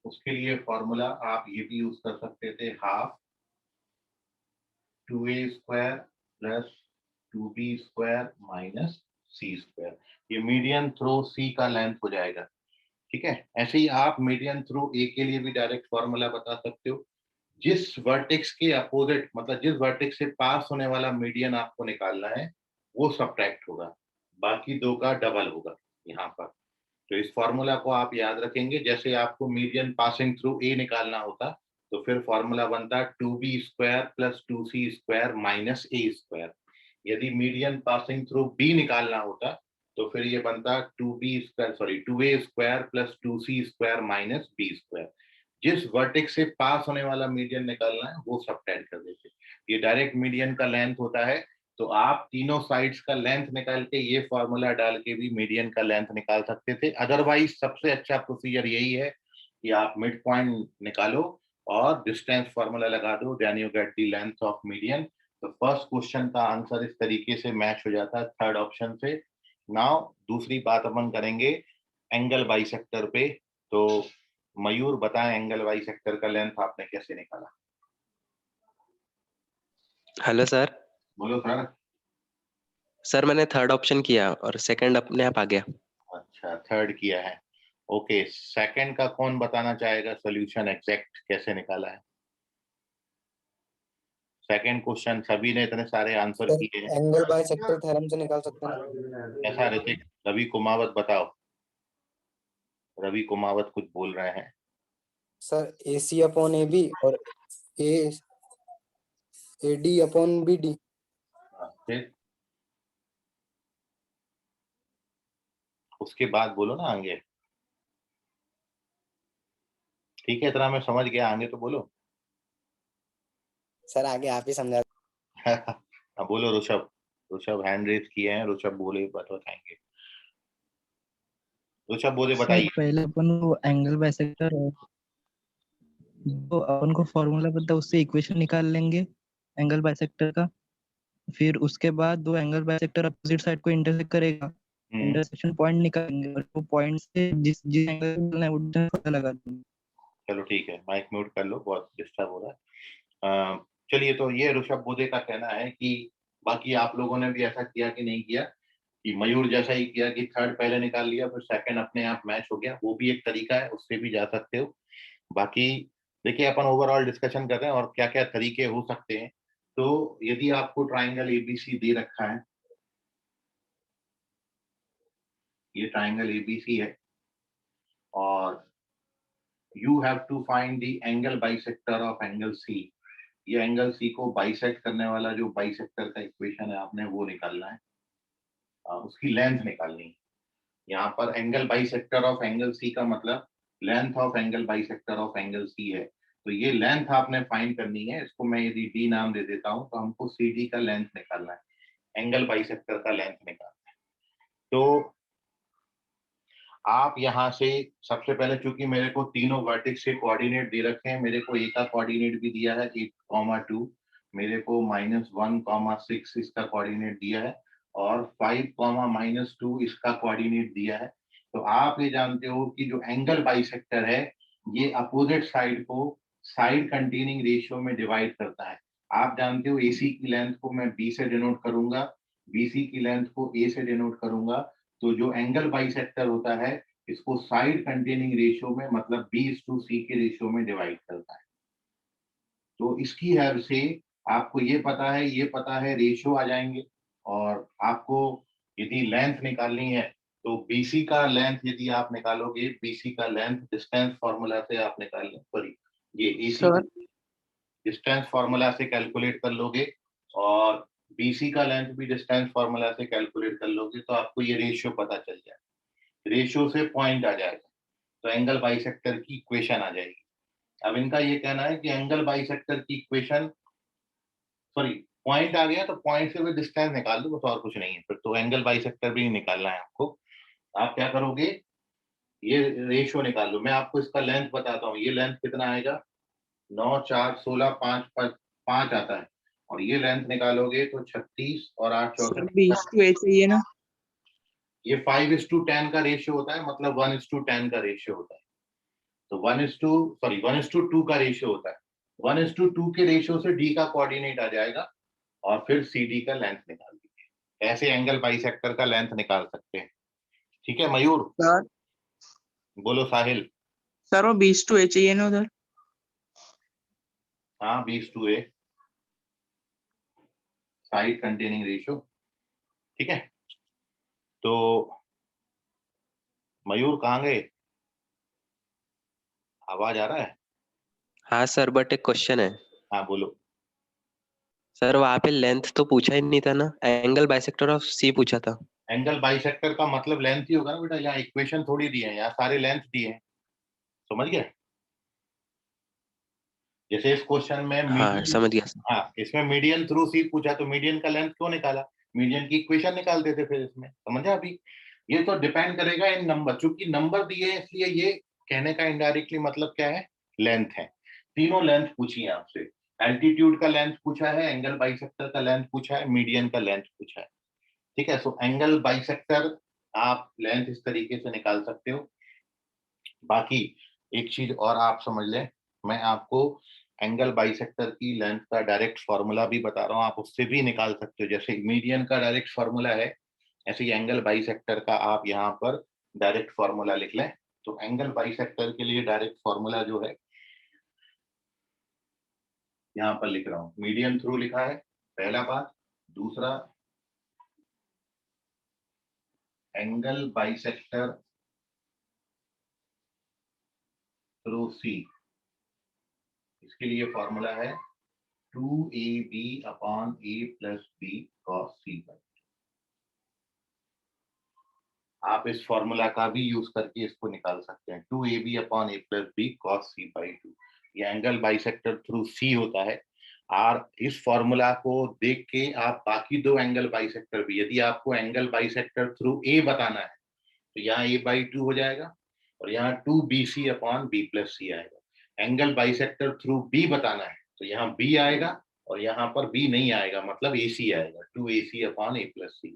उसके लिए फॉर्मूला आप ये भी यूज कर सकते थे, half 2a² plus 2b² minus c²। ये मीडियन थ्रू सी का लेंथ हो जाएगा। ठीक है, ऐसे ही आप मीडियन थ्रू ए के लिए भी डायरेक्ट फॉर्मूला बता सकते हो। जिस वर्टेक्स के अपोजिट, मतलब जिस वर्टेक्स से पास होने वाला मीडियन आपको निकालना है, वो सब्ट्रैक्ट होगा, बाकी दो का डबल होगा यहाँ पर। तो इस फॉर्मूला को आप याद रखेंगे। जैसे आपको मीडियन पासिंग थ्रू ए निकालना होता, तो फिर फॉर्मूला बनता 2b² plus 2c² minus a²। यदि मीडियन पासिंग थ्रू बी निकालना होता, तो फिर ये बनता 2a² plus 2c² minus b²। जिस वर्टेक्स से पास होने वाला मीडियन निकालना है, वो सब्ट्रैक्ट कर देते। ये डायरेक्ट मीडियन का लेंथ होता है। तो आप तीनों साइड्स का लेंथ निकाल के ये फॉर्मूला डाल के भी मीडियन का लेंथ निकाल सकते थे। अदरवाइज सबसे अच्छा प्रोसीजर यही है कि आप मिड पॉइंट निकालो और डिस्टेंस फॉर्मूला लगा दो, then you get the length of median. तो फर्स्ट क्वेश्चन का आंसर इस तरीके से मैच हो जाता है थर्ड ऑप्शन से। नाउ दूसरी बात अपन करेंगे एंगल बाइसेक्टर पे। तो मयूर बताएं, एंगल बाइसेक्टर का लेंथ आपने कैसे निकाला? Hello sir. बोलो सर। सर मैंने थर्ड ऑप्शन किया और सेकंड अपने आप आ गया। अच्छा, थर्ड किया है। ओके, सेकंड का कौन बताना चाहेगा सोल्यूशन एग्जैक्ट कैसे निकाला है? सेकंड क्वेश्चन सभी ने इतने सारे आंसर किए हैं। एंगल बाइसेक्टर थ्योरम से निकाल सकते हैं ना? ऐसा ऋतिक, रवि कुमावत बताओ। रवि कुमावत कुछ बोल रहे हैं। सर AC अपॉन AB और AD अपॉन BD। फिर उसके बाद बोलो ना आगे। ठीक है, इतना मैं समझ गया, आगे तो बोलो। सर आगे आप ही समझा। अब बोलो ऋषभ। ऋषभ हैंड रेज किए हैं, ऋषभ बोले बताएंगे। ऋषभ बोले सर बताइए। पहले अपन वो एंगल बाइसेक्टर तो अपन को फॉर्मूला पता है, उससे इक्वेशन निकाल लेंगे एंगल बाइसेक्टर का। फिर उसके बाद दो एंगल बाइसेक्टर अपोजिट साइड को इंटरसेक्ट करेगा, इंटरसेक्शन पॉइंट निकालेंगे और वो पॉइंट से जिस जिस एंगल पे मिलना है वो पता लगा देंगे। चलो ठीक है, माइक म्यूट कर लो, बहुत डिस्टर्ब हो रहा है। चलिए, तो ये ऋषभ बोधे का कहना है कि बाकी आप लोगों ने भी ऐसा किया कि नहीं किया, कि मयूर जैसा ही किया कि थर्ड पहले निकाल लिया फिर सेकंड अपने आप मैच हो गया, वो भी एक तरीका है, उससे भी जा सकते हो। बाकी देखिए, अपन ओवरऑल डिस्कशन कर रहे हैं और क्या क्या तरीके हो सकते हैं। तो यदि आपको ट्राइंगल ABC दे रखा है, ये ट्राइंगल ABC है और you have to find the angle bisector of angle C। ये एंगल C को बाइसेक्ट करने वाला जो बाइसेक्टर का इक्वेशन है आपने वो निकालना है, उसकी लेंथ निकालनी है। यहाँ पर angle bisector of angle C का मतलब length of angle bisector of angle C है। तो ये लेंथ आपने फाइंड करनी है, इसको मैं यदि D नाम दे देता हूँ तो हमको CD का लेंथ निकालना है, एंगल बाइसेक्टर का लेंथ निकालना है। तो आप यहाँ से सबसे पहले, चूंकि मेरे को तीनों वर्टेक्स के कोऑर्डिनेट दे रखे हैं, मेरे को A का कोऑर्डिनेट भी दिया है 8,2, मेरे को -1,6 इसका कोऑर्डिनेट दिया है और 5,-2 इसका कोऑर्डिनेट दिया है। तो आप ये जानते हो कि जो एंगल बाइसेक्टर है ये अपोजिट साइड को साइड कंटेनिंग रेशियो में डिवाइड करता है। आप जानते हो AC की लेंथ को मैं B से डिनोट करूंगा, BC की लेंथ को A से डिनोट करूंगा। तो जो एंगल बाइसेक्टर होता है इसको साइड कंटेनिंग रेशियो में मतलब B/C के रेशियो में डिवाइड करता है। तो इसकी हेल्प से आपको ये पता है रेशियो आ जाएंगे। और आपको यदि लेंथ निकालनी है तो BC का लेंथ यदि आप निकालोगे, BC का लेंथ डिस्टेंस फॉर्मूला से आप निकाल लें, सॉरी ये AC सर डिस्टेंस फॉर्मूला से कैलकुलेट कर लोगे और BC का लेंथ भी डिस्टेंस फॉर्मूला से कैलकुलेट कर लोगे तो आपको ये रेशियो पता चल जाएगा, रेशियो से पॉइंट आ जाएगा, तो एंगल बाइसेक्टर की इक्वेशन आ जाएगी। अब इनका ये कहना है कि एंगल बाइसेक्टर की इक्वेशन, सॉरी पॉइंट आ गया तो पॉइंट से भी डिस्टेंस निकाल दो, बस और कुछ नहीं है, फिर तो एंगल बाइसेक्टर भी निकालना है आपको। आप क्या करोगे, ये रेशियो निकाल लो। मैं आपको इसका लेंथ बताता हूँ, ये लेंथ कितना आएगा, 9, 4, 16, 5 आता है और ये लेंथ निकालोगे तो 36 और 8, सर 64। 20:A चाहिए ना? ये 5:10 का रेशियो होता है, मतलब 1:10 का रेशियो होता है। तो 1:2 का रेशियो होता है। 1:2 के रेशियो से D का कोऑर्डिनेट आ जाएगा और फिर CD का लेंथ निकाल दीजिए। ऐसे एंगल बाइसेक्टर का लेंथ निकाल सकते हैं। ठीक है मयूर, सर बोलो साहिल। सर वो 20:A चाहिए ना उधर? हाँ 20:A साइड कंटेनिंग रेशियो। ठीक है, तो मयूर कहाँ गए, आवाज आ रहा है? हाँ सर, बट एक क्वेश्चन है हाँ बोलो। सर, वहाँ पे लेंथ तो पूछा ही नहीं था ना, एंगल बाइसेक्टर ऑफ C पूछा था। एंगल बाइसेक्टर का मतलब लेंथ ही होगा ना बेटा, यहाँ इक्वेशन थोड़ी दी है, यहाँ सारे लेंथ दिए हैं, समझ गए? जैसे इस क्वेश्चन में हाँ मीडियन, समझ गया सर। हाँ इसमें मीडियन थ्रू C पूछा तो मीडियन का लेंथ क्यों निकाला, मीडियन की इक्वेशन निकालते थे फिर इसमें, समझा? अभी ये तो डिपेंड करेगा इन नंबर, चूंकि नंबर दिए हैं इसलिए ये कहने का इनडायरेक्टली मतलब क्या है, लेंथ है। तीनों लेंथ पूछी है आपसे, एल्टीट्यूड का लेंथ पूछा है, एंगल बाइसेक्टर का लेंथ पूछा है, मीडियन का लेंथ पूछा है। ठीक है, सो एंगल बाइसेक्टर आप लेंथ इस तरीके से निकाल सकते हो। बाकी एक चीज और आप समझ लें, मैं आपको एंगल बाइसेक्टर की लेंथ का डायरेक्ट फॉर्मूला भी बता रहा हूँ, आप उससे भी निकाल सकते हो। जैसे मीडियन का डायरेक्ट फॉर्मूला है, ऐसे ही एंगल बाइसेक्टर का आप यहाँ पर डायरेक्ट फॉर्मूला लिख लें। तो एंगल बाइसेक्टर के लिए डायरेक्ट फॉर्मूला जो है यहाँ पर लिख रहा हूँ, मीडियन थ्रू लिखा है पहला बात। दूसरा, एंगल बाइसेक्टर थ्रू सी, इसके लिए फॉर्मूला है 2ab upon a plus b cos c by. आप इस फॉर्मूला का भी यूज करके इसको निकाल सकते हैं, 2ab upon a plus b cos c by 2। ये एंगल बाइसेक्टर थ्रू c होता है। और इस फॉर्मूला को देख के आप बाकी दो एंगल बाइसेक्टर भी, यदि आपको एंगल बाइसेक्टर थ्रू a बताना है तो यहाँ a बाई 2 हो जाएगा और यहाँ 2bc upon b plus c आएगा। एंगल बाइसेक्टर थ्रू b बताना है तो यहाँ b आएगा और यहाँ पर b नहीं आएगा, मतलब ac आएगा, 2ac upon a plus c।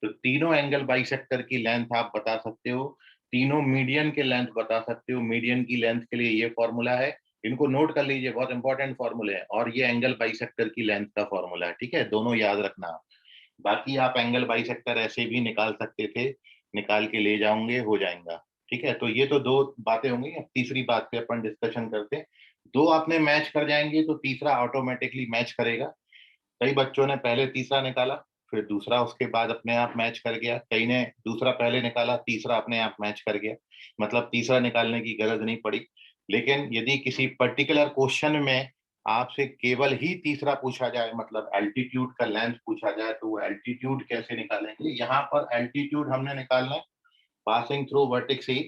तो तीनों एंगल बाइसेक्टर की लेंथ आप बता सकते हो, तीनों मीडियन के लेंथ बता सकते हो। मीडियन की लेंथ के लिए ये फॉर्मूला है, इनको नोट कर लीजिए, बहुत इंपॉर्टेंट फॉर्मूले हैं। और ये एंगल बाइसेक्टर की लेंथ का फॉर्मूला है, ठीक है, दोनों याद रखना। बाकी आप एंगल बाइसेक्टर ऐसे भी निकाल सकते थे, निकाल के ले जाओगे, हो जाएगा, ठीक है। तो ये तो दो बातें होंगी। अब तीसरी बात पे अपन डिस्कशन करते हैं। दो आपने मैच कर जाएंगे तो तीसरा ऑटोमेटिकली मैच करेगा। कई बच्चों ने पहले तीसरा निकाला, फिर दूसरा उसके बाद अपने आप मैच कर गया। कई ने दूसरा पहले निकाला, तीसरा अपने आप मैच कर गया, मतलब तीसरा निकालने की गरज नहीं पड़ी। लेकिन यदि किसी पर्टिकुलर क्वेश्चन में आपसे केवल ही तीसरा पूछा जाए, मतलब एल्टीट्यूड का लेंथ पूछा जाए, तो वो एल्टीट्यूड कैसे निकालेंगे। यहाँ पर एल्टीट्यूड हमने निकालना है पासिंग थ्रू वर्टेक्स ए।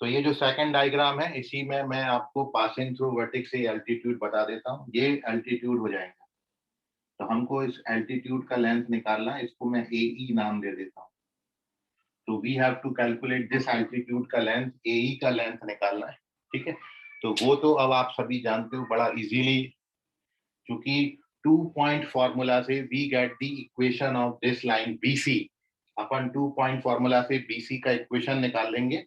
तो ये जो सेकंड डायग्राम है, इसी में मैं आपको पासिंग थ्रू वर्टेक्स ए एल्टीट्यूड बता देता हूँ। ये एल्टीट्यूड हो जाएगा, तो हमको इस एल्टीट्यूड का लेंथ निकालना है, इसको मैं AE नाम दे देता हूँ। तो we have to calculate this altitude का लेंथ, AE का लेंथ निकालना है, ठीक है। तो वो तो अब आप सभी जानते हो बड़ा इजीली, क्योंकि 2 पॉइंट फॉर्मूला से we get the equation of this line BC। अपन 2 पॉइंट फॉर्मूला से BC का इक्वेशन निकाल लेंगे।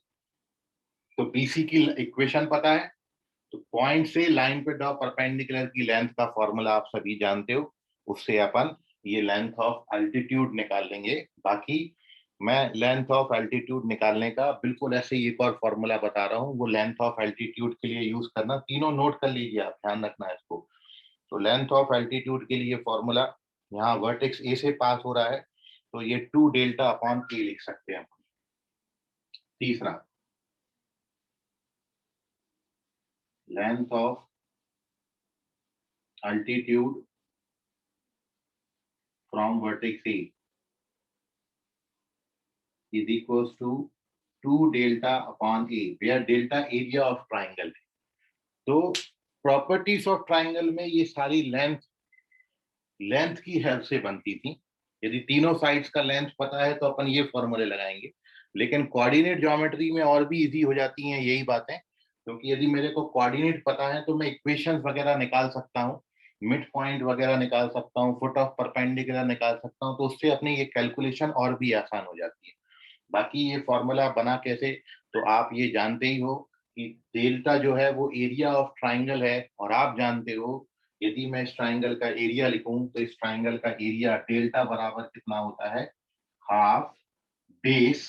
तो BC की इक्वेशन पता है, तो पॉइंट से लाइन पे ड्रॉ परपेंडिकुलर की लेंथ का फॉर्मूला आप सभी जानते हो, उससे अपन ये लेंथ ऑफ एल्टीट्यूड निकाल लेंगे। बाकी मैं लेंथ ऑफ एल्टीट्यूड निकालने का बिल्कुल ऐसे ही एक और फॉर्मूला बता रहा हूँ, वो लेंथ ऑफ एल्टीट्यूड के लिए यूज करना। तीनों नोट कर लीजिए, आप ध्यान रखना है इसको। तो लेंथ ऑफ एल्टीट्यूड के लिए फॉर्मूला, यहाँ वर्टेक्स ए से पास हो रहा है तो ये 2 डेल्टा अपॉन ए लिख सकते हैं। तीसरा, length of altitude from vertex A is equals to 2 delta upon A, where delta area of triangle है। तो प्रॉपर्टीज ऑफ ट्राइंगल में ये सारी लेंथ की हेल्प से बनती थी। यदि तीनों साइड्स का लेंथ पता है तो अपन ये फॉर्मूले लगाएंगे। लेकिन कोऑर्डिनेट ज्योमेट्री में और भी इजी हो जाती हैं यही बातें, क्योंकि यदि मेरे को कोऑर्डिनेट पता है तो मैं इक्वेशंस वगैरह निकाल सकता हूँ, मिड पॉइंट वगैरह निकाल सकता हूँ, फुट ऑफ परपेंडिकुलर निकाल सकता हूँ, तो उससे अपनी ये कैलकुलेशन और भी आसान हो जाती है। बाकी ये फॉर्मूला बना कैसे, तो आप ये जानते ही हो कि डेल्टा जो है वो एरिया ऑफ ट्राइंगल है, और आप जानते हो यदि मैं इस ट्राइंगल का एरिया लिखूं तो इस ट्राइंगल का एरिया डेल्टा बराबर कितना होता है, half base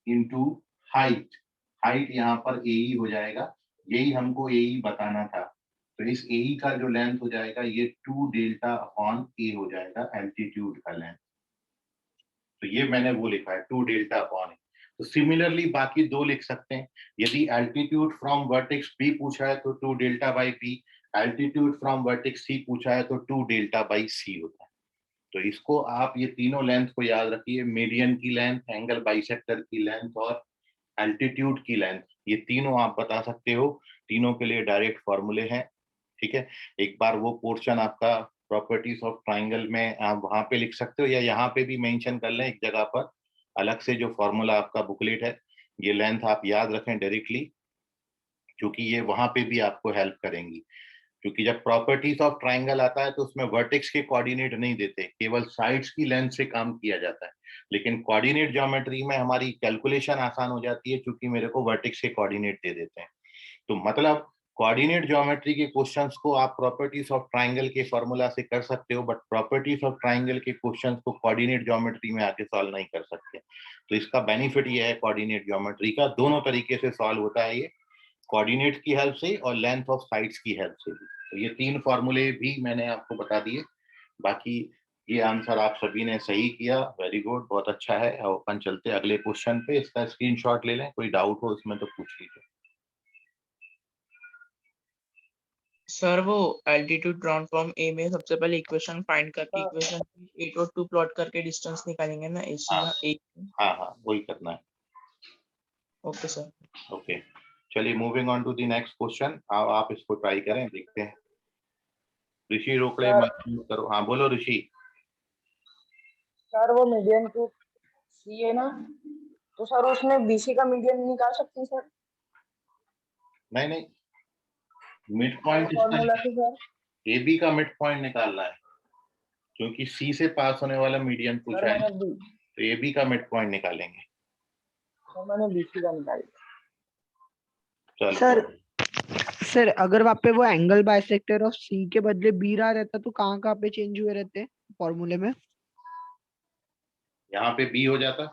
into height. Height यहाँ पर AE हो जाएगा, यही हमको AE बताना था। तो इस AE का जो लेंथ हो जाएगा ये 2 डेल्टा अपॉन A हो जाएगा, एल्टीट्यूड का लेंथ। तो ये मैंने वो लिखा है 2 डेल्टा अपॉन A। तो सिमिलरली बाकी दो लिख सकते हैं। यदि एल्टीट्यूड फ्रॉम वर्टेक्स B पूछा है तो 2 delta by P, altitude from vertex C पूछा है तो 2 डेल्टा बाई C होता है। तो इसको आप ये तीनों लेंथ को याद रखिए, मीडियन की लेंथ, एंगल बाइसेक्टर की लेंथ और एल्टीट्यूड की लेंथ, ये तीनों आप बता सकते हो। तीनों के लिए डायरेक्ट फॉर्मूले हैं, ठीक है। एक बार वो पोर्शन आपका प्रॉपर्टीज ऑफ ट्राइंगल में आप वहां पे लिख सकते हो, या यहाँ पे भी मेंशन कर लें एक जगह पर अलग से, जो फॉर्मूला आपका बुकलेट है, ये लेंथ आप याद रखें डायरेक्टली, क्योंकि ये वहां पे भी आपको हेल्प करेंगी। क्योंकि जब प्रॉपर्टीज ऑफ ट्राइंगल आता है तो उसमें वर्टेक्स के कोऑर्डिनेट नहीं देते, केवल साइड्स की लेंथ से काम किया जाता है। लेकिन कोऑर्डिनेट ज्योमेट्री में हमारी कैलकुलेशन आसान हो जाती है, क्योंकि मेरे को वर्टेक्स के कोऑर्डिनेट दे देते हैं। तो मतलब कोऑर्डिनेट ज्योमेट्री के क्वेश्चंस को आप प्रॉपर्टीज ऑफ ट्राइंगल के फॉर्मूला से कर सकते हो, बट प्रॉपर्टीज ऑफ ट्राइंगल के क्वेश्चंस को कोऑर्डिनेट ज्योमेट्री में आके सॉल्व नहीं कर सकते। तो इसका बेनिफिट ये है कोऑर्डिनेट ज्योमेट्री का, दोनों तरीके से सॉल्व होता है ये, कोऑर्डिनेट्स की हेल्प से और लेंथ ऑफ साइड्स की हेल्प से भी। तो ये 3 फॉर्मूले भी मैंने आपको बता दिए। बाकी ये आंसर आप सभी ने सही किया, वेरी गुड, बहुत अच्छा है। और अपन चलते हैं अगले क्वेश्चन पे, इसका स्क्रीनशॉट ले लें, कोई डाउट हो इसमें तो पूछ लीजिए। सर वो एल्टीट्यूड ट्रांसफॉर्म ए में सबसे पहले इक्वेशन फाइंड करके इक्वेशन 8 और 2 प्लॉट करके डिस्टेंस निकालेंगे ना एसी हाँ। का एक। हाँ हाँ, वही करना है। Okay sir. ओके, चलिए moving on to the next question. आप इसको ट्राई करें, देखते हैं। ऋषि रोकड़े सर- मत करो। हाँ बोलो ऋषि। सर वो मीडियन टू सी है ना, तो सर उसमें बीसी का मीडियन निकाल सकते हैं सर नहीं नहीं, मिड पॉइंट फॉर्मूला से सर। ए बी का मिड पॉइंट निकालना है, क्योंकि सी से पास होने वाला मीडियन सर पूछा है, मैंने तो ए बी का मिड पॉइंट निकालेंगे। बीसी का निकाला। चलो सर अगर वहाँ पे वो एंगल बाइसेक्टर ऑफ सी के बदले बी रहा रहता तो कहाँ कहाँ पे चेंज हुए रहते फॉर्मूले में? यहाँ पे बी हो जाता,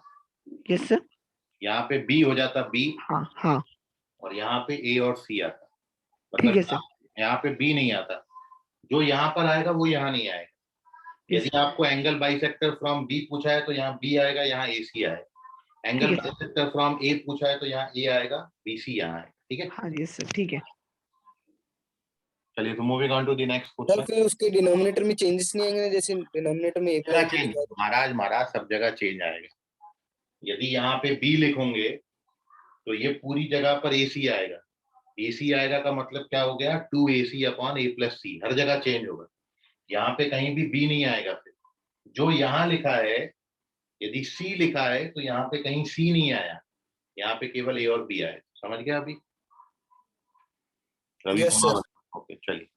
यस सर। यहाँ पे बी हो जाता बी, हाँ हाँ और यहाँ पे ए और सी आता। ठीक है मतलब सर। यहाँ पे बी नहीं आता, जो यहाँ पर आएगा वो यहाँ नहीं आएगा। Yes, यदि आपको एंगल बाइसेक्टर फ्रॉम बी पूछा है तो यहाँ बी आएगा, यहाँ ए सी आएगा। एंगल ठीक है। बाइसेक्टर फ्रॉम ए पूछा है तो यहाँ ए आएगा, बी सी यहाँ आएगा। ठीक है, हाँ यस सर, ठीक है। चलिए तो moving on to the next sir question. फिर उसके डिनोमिनेटर में चेंजेस नहीं आएंगे ना, जैसे डिनोमिनेटर में ए जगह प्लस चेंज, महाराज महाराज सब जगह चेंज आएगा। यदि यहाँ पे बी लिखोगे तो ये पूरी जगह पर ए सी आएगा। ए सी आएगा का मतलब क्या हो गया, 2ac अपॉन ए प्लस सी, हर जगह चेंज होगा। यहाँ पे कहीं भी बी नहीं आएगा। फिर जो यहाँ लिखा है, यदि सी लिखा है तो यहाँ पे कहीं सी नहीं आया, यहाँ पे केवल ए और बी आया। समझ गया अभी Ravi Yes, Kumar? sir. Okay चलिए,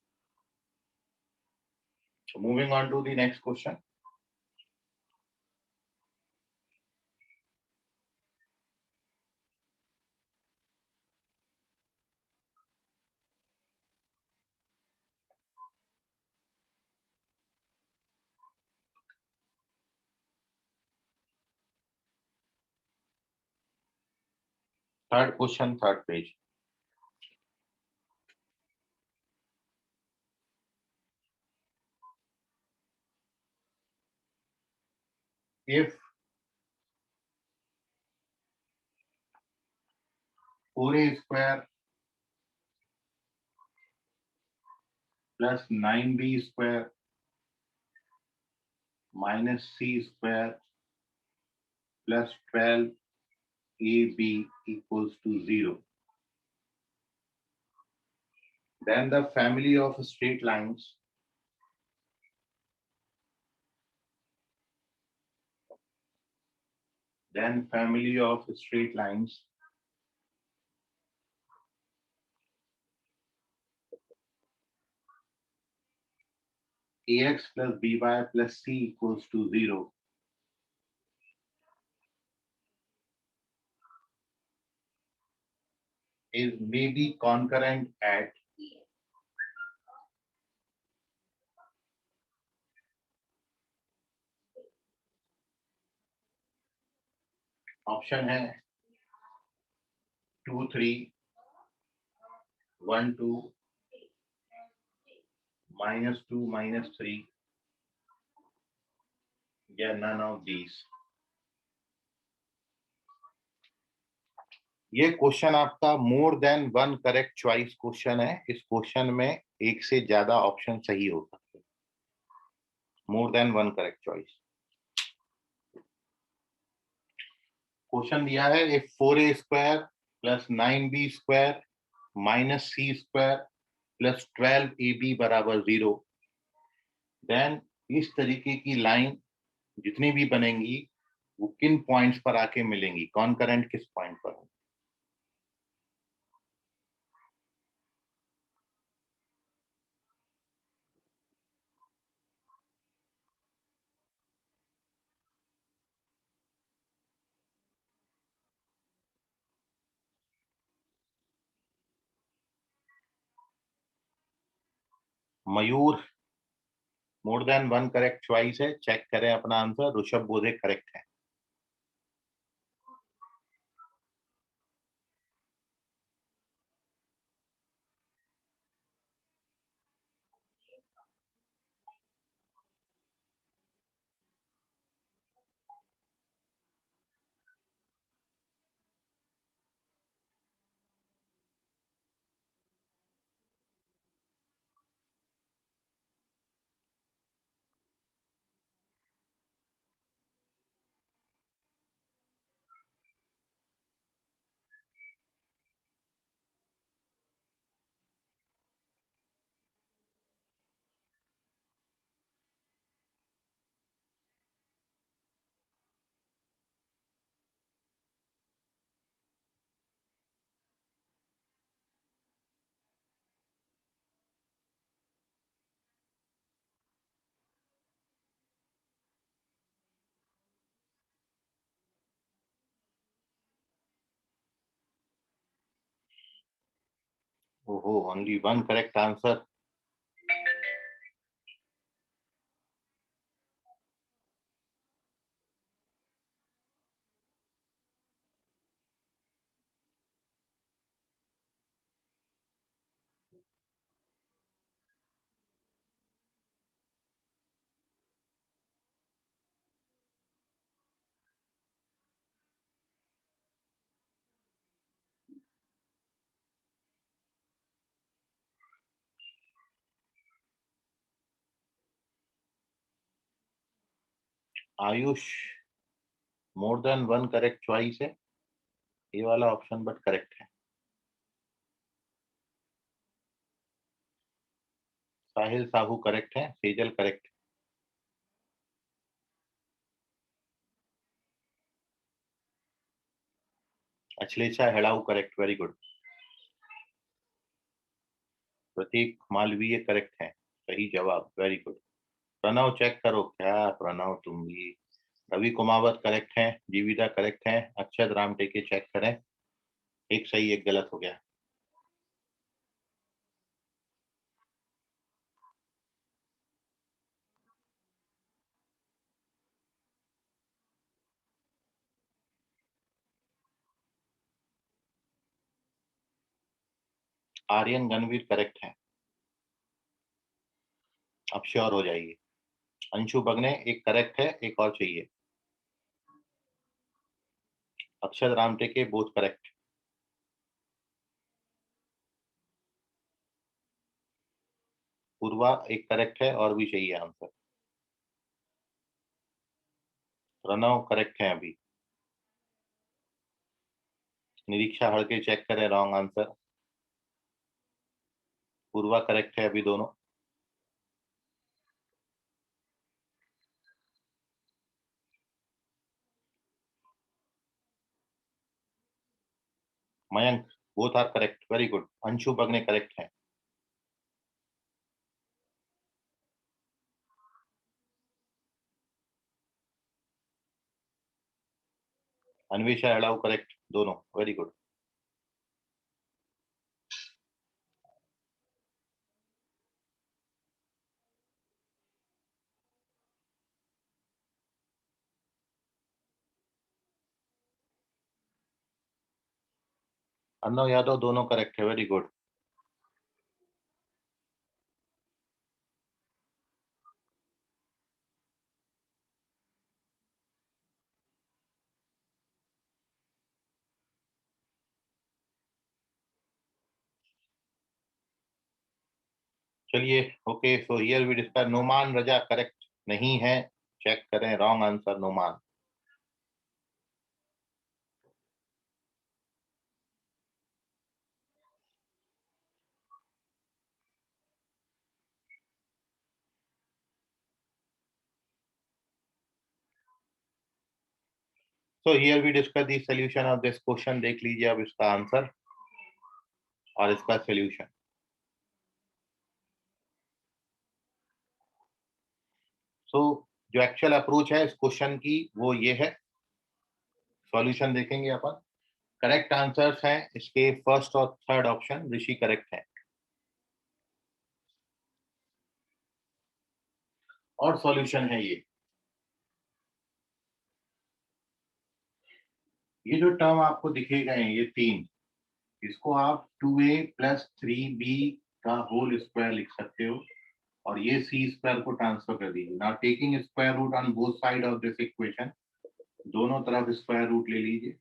moving on to the next question. Third question, third page. if 4a square plus 9b square minus c square plus 12ab equals to 0, then the family of straight lines ax plus by plus c equals to 0 is maybe concurrent at option है 2 3 1 2 -2 -3 या none of these। ये question आपका मोर than one correct choice question है। इस question में एक से ज्यादा ऑप्शन सही हो सकते हैं, मोर than one correct choice. Question दिया है if 4a square plus 9b square minus c square plus 12ab बराबर 0, देन इस तरीके की लाइन जितनी भी बनेंगी वो किन पॉइंट्स पर आके मिलेंगी, कॉन्करेंट किस पॉइंट पर। Mayur more than one correct choice है, चेक करें अपना आंसर। ऋषभ बोधे करेक्ट है। ओहो, only one correct answer. Ayush more than one correct choice है, ये वाला ऑप्शन बट करेक्ट है। साहिल साहू करेक्ट है, Sejal correct. Ashlesha Hedau correct, very good. Prateek Malviya correct है, सही जवाब, वेरी गुड। प्रणव चेक करो, क्या प्रणव तुम भी। रवि कुमावत करेक्ट है, जीविता करेक्ट है, अक्षत रामटेके चेक करें, एक सही एक गलत हो गया। आर्यन गणवीर करेक्ट है, अब श्योर हो जाइए। अंशु बगने एक करेक्ट है, एक और चाहिए। अक्षत रामटेके बोथ करेक्ट। पूर्वा एक करेक्ट है और भी चाहिए आंसर। प्रणव करेक्ट है अभी। निरीक्षा हड़के चेक करें, रॉन्ग आंसर। पूर्वा करेक्ट है अभी दोनों। Mayank both are correct, very good. Anshu Bagne correct है। अन्वेषा एड़ाऊ करेक्ट, दोनों, वेरी गुड। अर्णव यादव दोनों करेक्ट है, वेरी गुड। चलिए, okay, so here we discuss. Numan Raza correct नहीं है, चेक करें, wrong answer Numan. So here we discuss the solution of this question. देख लीजिए अब इसका आंसर और इसका सॉल्यूशन। सो जो एक्चुअल अप्रोच है इस क्वेश्चन की वो ये है। सॉल्यूशन देखेंगे अपन। करेक्ट आंसर्स हैं इसके फर्स्ट और थर्ड ऑप्शन। ऋषि करेक्ट है। और सॉल्यूशन है ये जो टर्म आपको दिखेगा ये 3, इसको आप 2a + 3b का होल स्क्वायर लिख सकते हो और ये c स्क्वायर को ट्रांसफर कर दीजिए। Now taking square root on both side of this equation, दोनों तरफ स्क्वायर रूट ले लीजिए।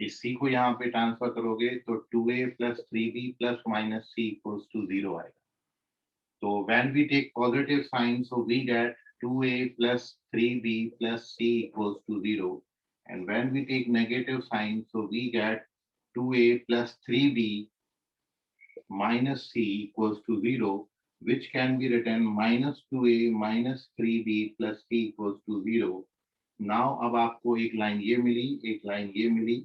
इस c को यहाँ पे ट्रांसफर करोगे तो 2a + 3b ± c = 0 आएगा। तो when we take positive sign, so we get 2a + 3b + c = 0. And when we take negative sign, so we get 2a + 3b - c = 0, which can be written -2a - 3b + c = 0. Now अब आपको एक line ये मिली, एक line ये मिली,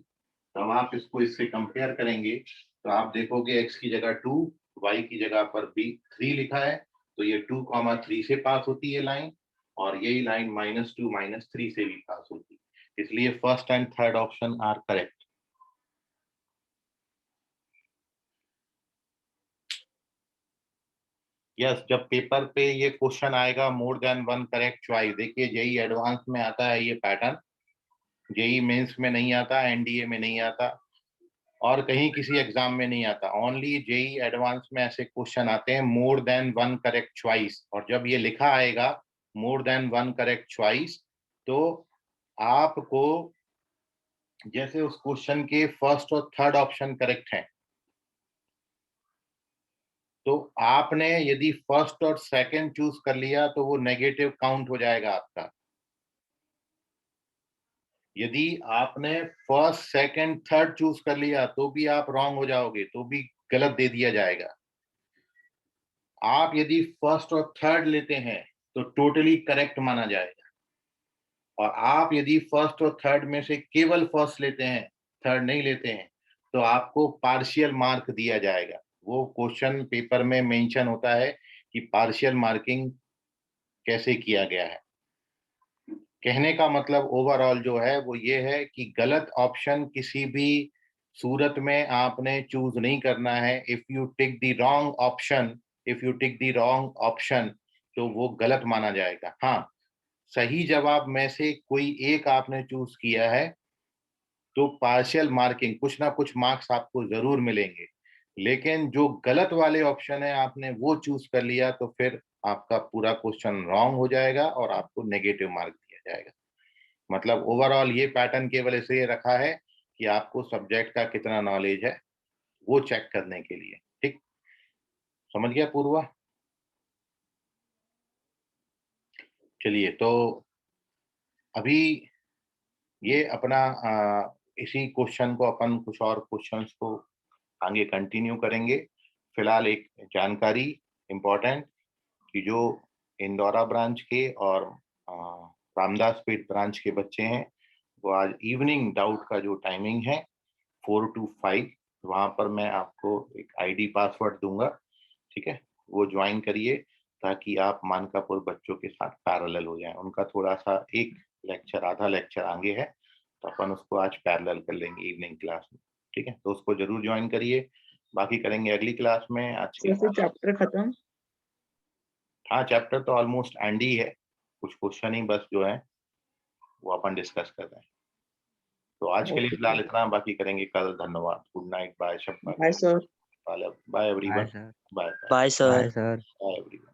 तब आप इसको इससे कंपेयर करेंगे तो आप देखोगे x की जगह 2, y की जगह पर भी 3 लिखा है, तो ये 2, 3 से पास होती है लाइन और यही लाइन -2 - 3 से भी पास होती है। इसलिए first and third option are correct. Yes, जब पेपर पे ये क्वेश्चन आएगा मोर देन 1 करेक्ट चॉइस, देखिए जेई एडवांस में आता है ये पैटर्न, जेई मेंस में नहीं आता, एनडीए में नहीं आता और कहीं किसी एग्जाम में नहीं आता। ओनली जेई एडवांस में ऐसे क्वेश्चन आते हैं मोर देन 1 करेक्ट चॉइस, और जब ये लिखा आएगा मोर देन 1 करेक्ट चॉइस तो आपको जैसे उस क्वेश्चन के फर्स्ट और थर्ड ऑप्शन करेक्ट हैं तो आपने यदि फर्स्ट और सेकंड चूज कर लिया तो वो नेगेटिव काउंट हो जाएगा आपका। यदि आपने फर्स्ट सेकंड थर्ड चूज कर लिया तो भी आप रॉन्ग हो जाओगे, तो भी गलत दे दिया जाएगा। आप यदि फर्स्ट और थर्ड लेते हैं तो टोटली करेक्ट माना जाएगा, और आप यदि फर्स्ट और थर्ड में से केवल फर्स्ट लेते हैं, थर्ड नहीं लेते हैं, तो आपको पार्शियल मार्क दिया जाएगा। वो क्वेश्चन पेपर में मेंशन होता है कि पार्शियल मार्किंग कैसे किया गया है। कहने का मतलब ओवरऑल जो है वो ये है कि गलत ऑप्शन किसी भी सूरत में आपने चूज नहीं करना है। If you tick the wrong option तो वो गलत माना जाएगा। हाँ, सही जवाब में से कोई एक आपने चूज किया है तो पार्शियल मार्किंग कुछ ना कुछ मार्क्स आपको जरूर मिलेंगे, लेकिन जो गलत वाले ऑप्शन है आपने वो चूज कर लिया तो फिर आपका पूरा क्वेश्चन रॉन्ग हो जाएगा और आपको नेगेटिव मार्क दिया जाएगा। मतलब ओवरऑल ये पैटर्न केवल इसलिए रखा है कि आपको सब्जेक्ट का कितना नॉलेज है वो चेक करने के लिए। ठीक, समझ गया पूर्वा? चलिए, तो अभी ये अपना इसी क्वेश्चन को अपन कुछ और क्वेश्चंस को आगे कंटिन्यू करेंगे। फिलहाल एक जानकारी इम्पोर्टेंट कि जो इंदौरा ब्रांच के और रामदासपेट ब्रांच के बच्चे हैं वो आज इवनिंग डाउट का जो टाइमिंग है 4 to 5, वहां पर मैं आपको एक आईडी पासवर्ड दूंगा, ठीक है? वो ज्वाइन करिए ताकि आप मानकापुर बच्चों के साथ पैरेलल हो जाएं। उनका थोड़ा सा एक लेक्चर, आधा लेक्चर आगे है, तो अपन उसको आज पैरेलल कर लेंगे इवनिंग क्लास में, ठीक है? तो उसको जरूर ज्वाइन करिए। बाकी करेंगे अगली क्लास में। आज के फिर चैप्टर खत्म? हाँ, चैप्टर तो ऑलमोस्ट एंड ही है, कुछ क्वेश्चन ही बस जो है वो अपन डिस्कस कर रहे हैं। तो आज के लिए फिलहाल इतना, बाकी करेंगे कल। धन्यवाद, गुड नाइट, बाय, शब्बा, bye sir. Bye everyone, sir. Bye bye sir. Sir. Bye everyone.